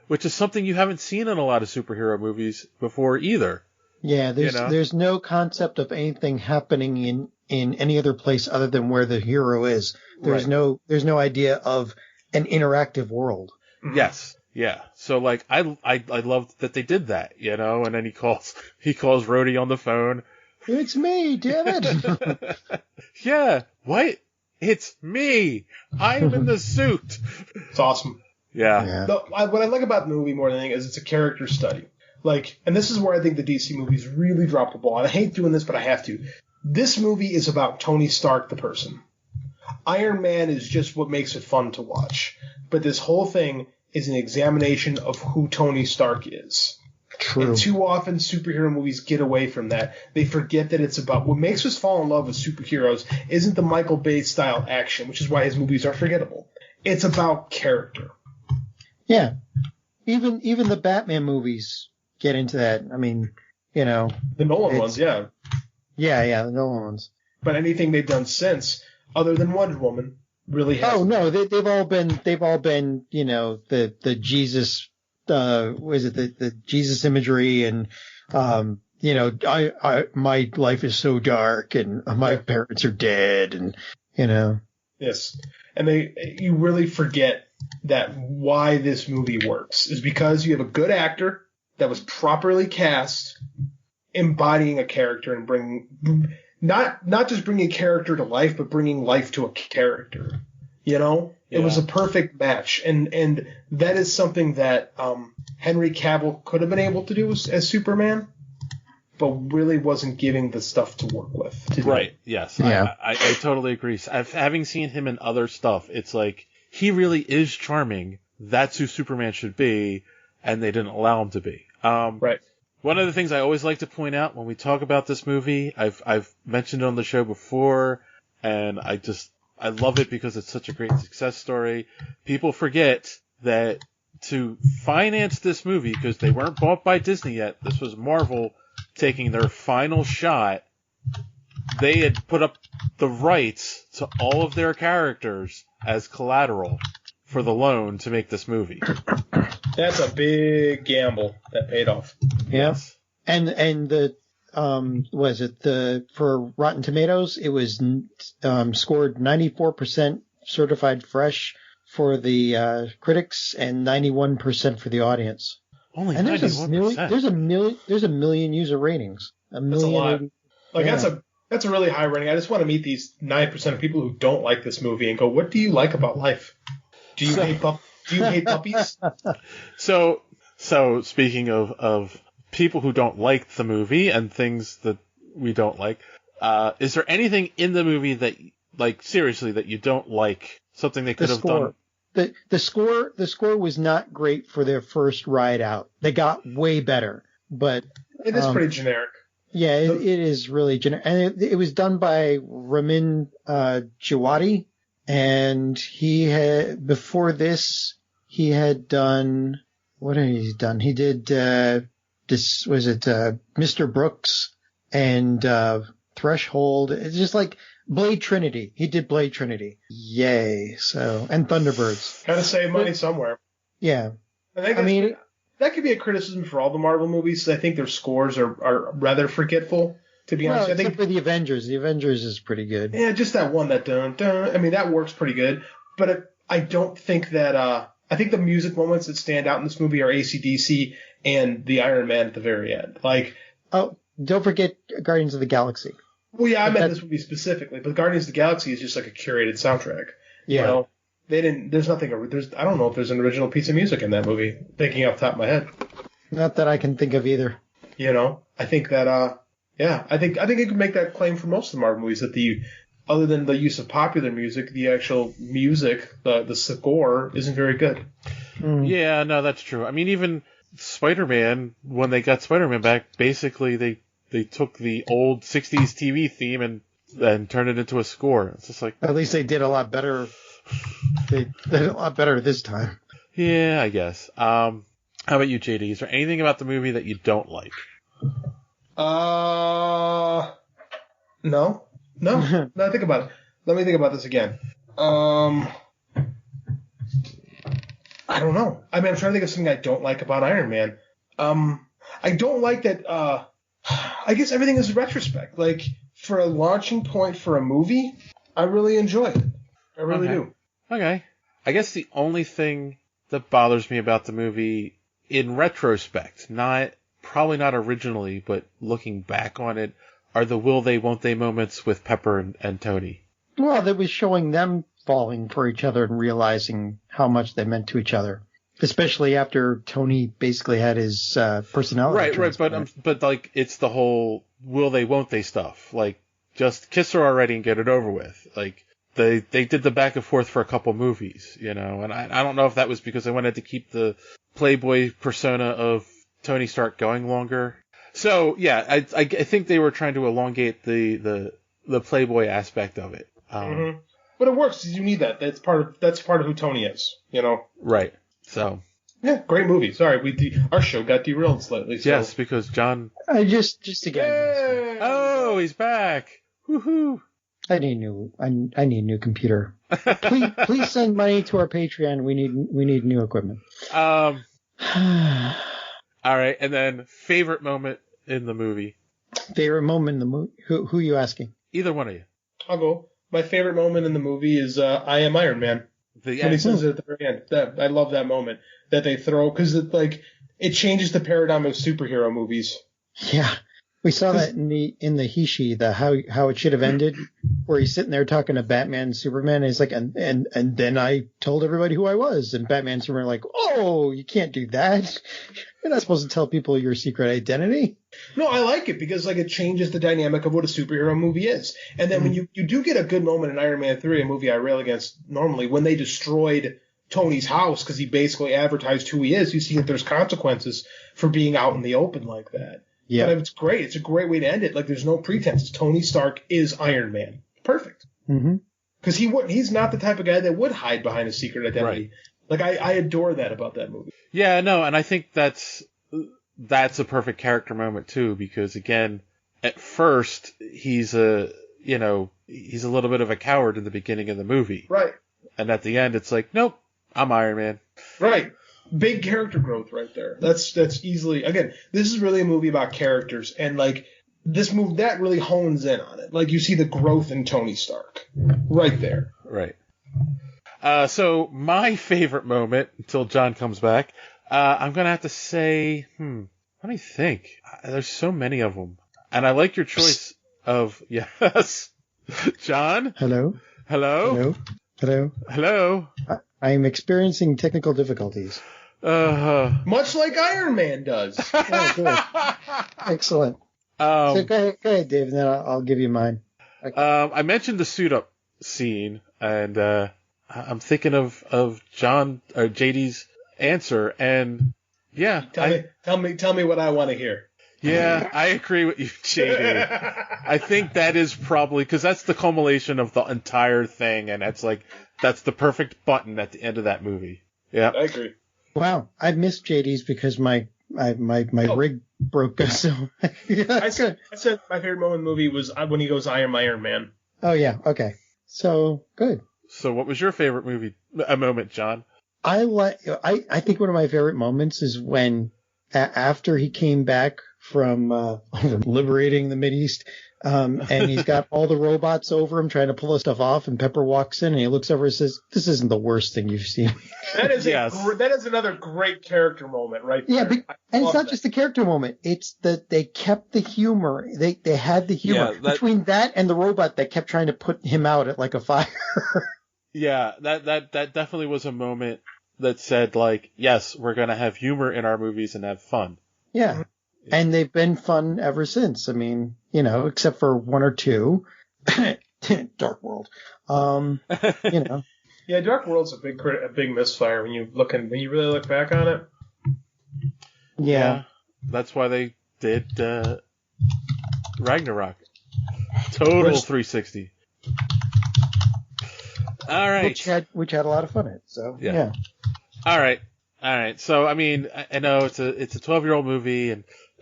which is something you haven't seen in a lot of superhero movies before either. Yeah, there's no concept of anything happening in any other place other than where the hero is. There's no idea of an interactive world. Yes. Yeah. So like I loved that they did that, and then he calls Rhodey on the phone. It's me, damn it. Yeah. What? It's me. I'm in the suit. It's awesome. Yeah. What I like about the movie more than anything is it's a character study. And this is where I think the DC movies really drop the ball. And I hate doing this, but I have to. This movie is about Tony Stark, the person. Iron Man is just what makes it fun to watch. But this whole thing is an examination of who Tony Stark is. True. And too often superhero movies get away from that. They forget that it's about what makes us fall in love with superheroes isn't the Michael Bay style action, which is why his movies are forgettable. It's about character. Yeah. Even the Batman movies get into that. I mean, the Nolan ones, yeah. Yeah, the Nolan ones. But anything they've done since, other than Wonder Woman, really hasn't. Oh no, they've all been the Jesus the Jesus imagery and my life is so dark and my parents are dead and Yes. And you really forget that why this movie works is because you have a good actor that was properly cast embodying a character and bringing not just bringing a character to life, but bringing life to a character. It was a perfect match, and that is something that Henry Cavill could have been able to do as Superman, but really wasn't giving the stuff to work with. Right. Yes. Yeah. I totally agree. Having seen him in other stuff, it's like he really is charming. That's who Superman should be, and they didn't allow him to be. Right. One of the things I always like to point out when we talk about this movie, I've mentioned it on the show before, and I love it because it's such a great success story. People forget that to finance this movie, because they weren't bought by Disney yet, this was Marvel taking their final shot. They had put up the rights to all of their characters as collateral for the loan to make this movie. That's a big gamble that paid off. Yes. And the for Rotten Tomatoes, it was scored 94% certified fresh for the critics and 91% for the audience. Only and 91%. There's a million user ratings. That's a lot. That's a really high rating. I just want to meet these 9% of people who don't like this movie and go, what do you like about life? Do you hate puppies? So speaking of people who don't like the movie and things that we don't like, is there anything in the movie that, seriously, that you don't like? Something they could have done? The score was not great for their first ride out. They got way better, but it is pretty generic. Yeah, it is really generic, and it was done by Ramin Djawadi, and he had before this he had done what had he done? He did Mr. Brooks and Threshold. It's just like Blade Trinity. He did Blade Trinity. Yay! So and Thunderbirds. Gotta save money somewhere. Yeah. That could be a criticism for all the Marvel movies. I think their scores are rather forgetful. To be honest, except for the Avengers. The Avengers is pretty good. Yeah, just that one that dun dun. I mean, that works pretty good. But I don't think that. I think the music moments that stand out in this movie are AC/DC and the Iron Man at the very end. Don't forget Guardians of the Galaxy. Well, yeah, I meant this movie specifically, but Guardians of the Galaxy is just like a curated soundtrack. Yeah. They didn't. There's nothing. I don't know if there's an original piece of music in that movie. Thinking off the top of my head. Not that I can think of either. I think that. I think you can make that claim for most of the Marvel movies that other than the use of popular music, the actual music, the score isn't very good. Yeah, no, that's true. I mean, even Spider-Man, when they got Spider-Man back, basically they took the old 60s TV theme and turned it into a score. It's just like... At least they did a lot better. They did a lot better this time. Yeah, I guess. How about you, JD? Is there anything about the movie that you don't like? No. Think about it. Let me think about this again. I don't know. I mean, I'm trying to think of something I don't like about Iron Man. I don't like that. I guess everything is a retrospect. Like, for a launching point for a movie, I really enjoy it. I really do. Okay. I guess the only thing that bothers me about the movie in retrospect, probably not originally, but looking back on it, are the will they, won't they moments with Pepper and Tony. Well, that was showing them falling for each other and realizing how much they meant to each other. Especially after Tony basically had his personality. Right, but like it's the whole will they, won't they stuff. Like, just kiss her already and get it over with. Like, they did the back and forth for a couple movies, and I don't know if that was because they wanted to keep the Playboy persona of Tony Stark going longer. So yeah, I think they were trying to elongate the Playboy aspect of it. But it works because you need that. That's part of who Tony is. Right. So. Yeah, great movie. Sorry, our show got derailed slightly. So. Yes, because John. Just again. Yay! Oh, he's back! Woohoo! I need a new computer. Please send money to our Patreon. We need new equipment. All right, and then favorite moment in the movie. Favorite moment in the movie? Who are you asking? Either one of you. I'll go. My favorite moment in the movie is I Am Iron Man. When he says it at the very end. I love that moment that they throw because it changes the paradigm of superhero movies. Yeah, we saw that in the Hishi, how it should have ended, where he's sitting there talking to Batman and Superman, and he's like, and then I told everybody who I was, and Batman and Superman are like, oh, you can't do that. You're not supposed to tell people your secret identity. No, I like it because it changes the dynamic of what a superhero movie is. And then when you do get a good moment in Iron Man 3, a movie I rail against normally, when they destroyed Tony's house because he basically advertised who he is, you see that there's consequences for being out in the open like that. Yeah. But it's great. It's a great way to end it. Like, there's no pretenses. Tony Stark is Iron Man. Perfect. Because he's not the type of guy that would hide behind a secret identity. Right. Like, I adore that about that movie. Yeah, no, and I think that's a perfect character moment too, because again, at first he's a little bit of a coward in the beginning of the movie. Right. And at the end it's like, nope, I'm Iron Man. Right. Big character growth right there. That's easily, again, this is really a movie about characters, and like this movie that really hones in on it. Like, you see the growth in Tony Stark right there. Right. So my favorite moment until John comes back, I'm gonna have to say, let me think. There's so many of them, and I like your choice of yes, John. Hello. I'm experiencing technical difficulties. Much like Iron Man does. Oh, good. Excellent. So go ahead, Dave, and then I'll give you mine. Okay. I mentioned the suit up scene, and I'm thinking of John or JD's answer, and yeah. Tell me what I want to hear. Yeah, I agree with you, JD. I think that is probably because that's the culmination of the entire thing, and that's the perfect button at the end of that movie. Yeah, I agree. Wow, I missed JD's because my rig broke. So I said my favorite moment in the movie was when he goes, "I am Iron Man." Oh yeah, okay, so good. So what was your favorite moment, John? I think one of my favorite moments is when after he came back from liberating the Mideast, and he's got all the robots over him trying to pull the stuff off, and Pepper walks in and he looks over and says, "This isn't the worst thing you've seen." That is that is another great character moment right there. Yeah, and it's not just the character moment. It's that they kept the humor. They had the humor between that and the robot that kept trying to put him out at like a fire. Yeah, that definitely was a moment that said, like, yes, we're going to have humor in our movies and have fun. Yeah. And they've been fun ever since. I mean, except for one or two. Dark World. Yeah, Dark World's a big misfire when you really look back on it. Yeah. That's why they did Ragnarok. Total 360. All right. Which had a lot of fun in it. So yeah. All right. So I mean, I know it's a 12-year-old movie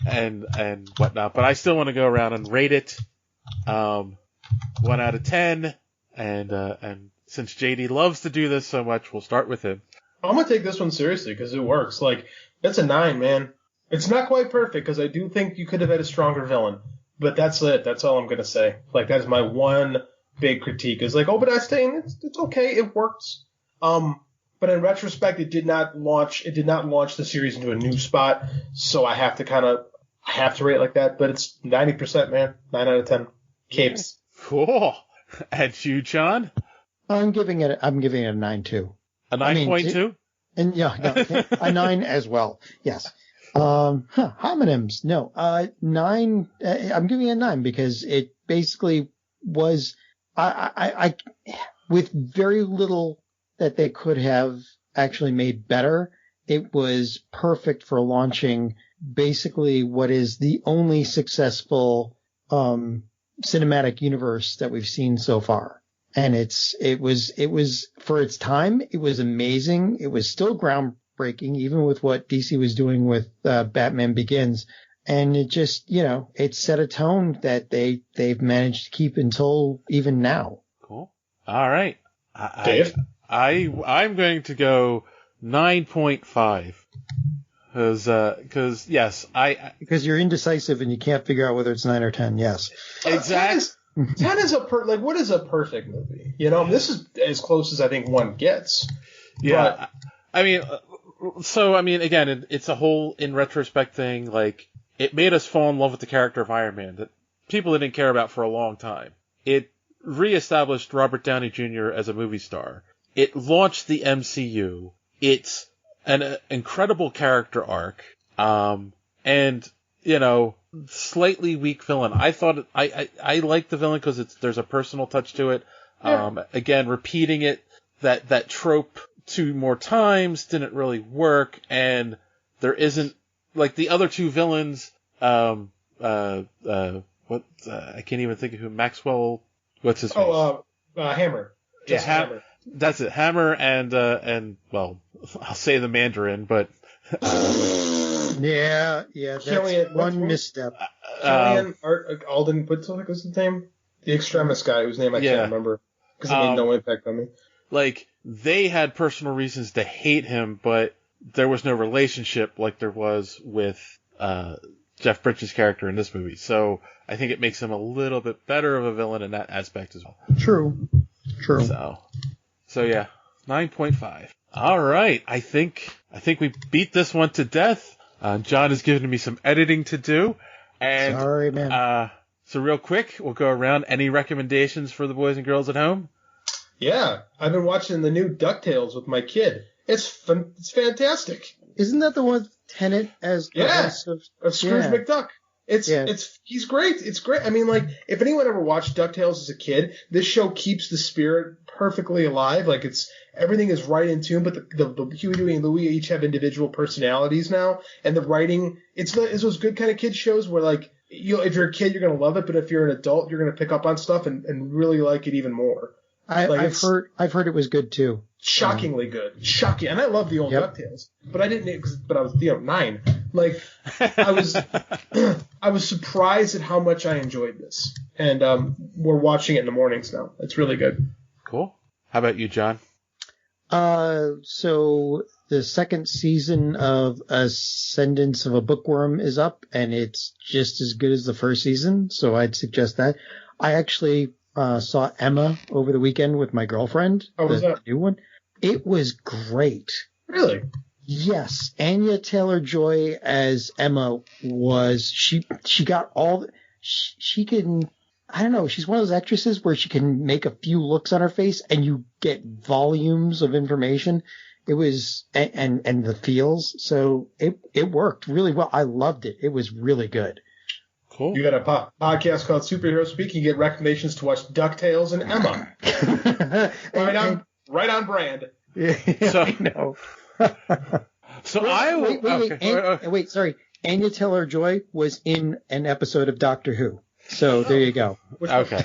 and whatnot, but I still want to go around and rate it 1 out of 10. And since JD loves to do this so much, we'll start with him. I'm gonna take this one seriously because it works. Like, it's a 9, man. It's not quite perfect because I do think you could have had a stronger villain, but that's it. That's all I'm gonna say. Like, that is my one big critique. Is like, Obadiah Stane, it's okay, it works. But in retrospect, it did not launch the series into a new spot, so I have to rate it like that. But it's 90%, man. 9 out of 10. Capes. Cool. And you, John? I'm giving it a 9 too. A 9.2? And yeah, a 9 as well. Yes. Homonyms. No. 9. I'm giving it a 9 because it basically was. I with very little that they could have actually made better, it was perfect for launching basically what is the only successful cinematic universe that we've seen so far. And it was for its time, it was amazing. It was still groundbreaking, even with what DC was doing with Batman Begins. And it just, it set a tone that they've managed to keep until even now. Cool. All right. Dave? I'm going to go 9.5. Because yes, because you're indecisive and you can't figure out whether it's 9 or 10. Yes. Exactly. 10 is what is a perfect movie? This is as close as I think one gets. Yeah. But, again, it's a whole in retrospect thing. Like, it made us fall in love with the character of Iron Man that people didn't care about for a long time. It reestablished Robert Downey Jr. as a movie star. It launched the MCU. It's an incredible character arc. And, slightly weak villain. I thought I liked the villain because there's a personal touch to it. Yeah. Again, repeating it, that trope 2 more times didn't really work, and there isn't, like, the other 2 villains, I can't even think of who, Maxwell, what's his face? Hammer. Yeah, Hammer. That's it. Hammer and well, I'll say the Mandarin, but yeah, that's one misstep. Killian Alden, what's his name? The extremist guy whose name I can't remember because it made no impact on me. Like, they had personal reasons to hate him, but there was no relationship like there was with Jeff Bridges' character in this movie. So I think it makes him a little bit better of a villain in that aspect as well. True. So yeah, 9.5. All right, I think we beat this one to death. John has given me some editing to do, and sorry, man. So real quick, we'll go around. Any recommendations for the boys and girls at home? Yeah, I've been watching the new DuckTales with my kid. It's fantastic. Isn't that the one with Tennant as the voice of Scrooge McDuck? He's great. It's great. I mean, like, if anyone ever watched DuckTales as a kid, this show keeps the spirit perfectly alive. Like, everything is right in tune, but the Huey, Dewey, and Louie each have individual personalities now, and the writing, it's those good kind of kid shows where, like, if you're a kid, you're gonna love it, but if you're an adult, you're gonna pick up on stuff and really like it even more. I've heard it was good too. Shockingly good. Shocking. And I love the old DuckTales. But I didn't, but I was, 9. Like, I was surprised at how much I enjoyed this. And we're watching it in the mornings now. It's really good. Cool. How about you, John? So the second season of Ascendance of a Bookworm is up, and it's just as good as the first season. So I'd suggest that. I actually saw Emma over the weekend with my girlfriend. Oh, was that the new one? It was great. Really? Yes. Anya Taylor-Joy as Emma was. She got all. She can. I don't know. She's one of those actresses where she can make a few looks on her face and you get volumes of information. It was and the feels. So it worked really well. I loved it. It was really good. Cool. You got a podcast called Superhero Speak. You get recommendations to watch DuckTales and Emma. right on brand. Yeah, so, I know. So wait, sorry. Anya Taylor-Joy was in an episode of Doctor Who. So there you go. Okay.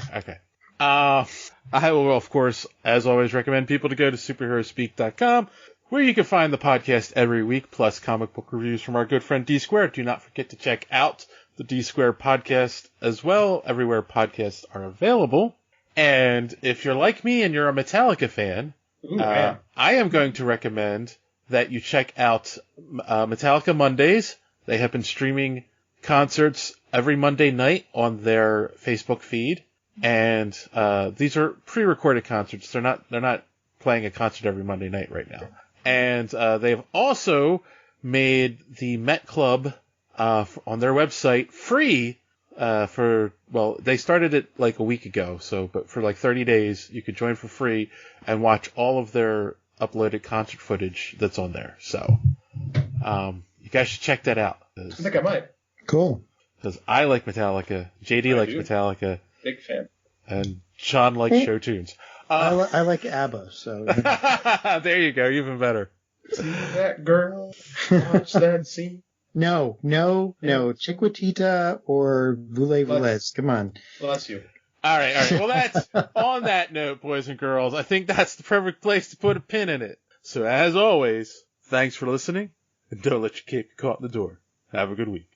I will, of course, as always, recommend people to go to superheroespeak.com, where you can find the podcast every week, plus comic book reviews from our good friend D Square. Do not forget to check out the D Square podcast as well, everywhere podcasts are available. And if you're like me and you're a Metallica fan, I am going to recommend that you check out Metallica Mondays. They have been streaming concerts every Monday night on their Facebook feed, and these are pre-recorded concerts. They're not playing a concert every Monday night right now. And they've also made the Met Club on their website free they started it like a week ago, but for like 30 days you could join for free and watch all of their uploaded concert footage that's on there. So you guys should check that out. I think I might. Cool. Because I like Metallica, JD likes Metallica, big fan, and Sean likes show tunes. I like ABBA, so. There you go, even better. See that girl? Watch that scene. No. Chiquitita or Voulez. Come on. Bless you. All right. Well, that's on that note, boys and girls. I think that's the perfect place to put a pin in it. So, as always, thanks for listening, and don't let your cake get caught in the door. Have a good week.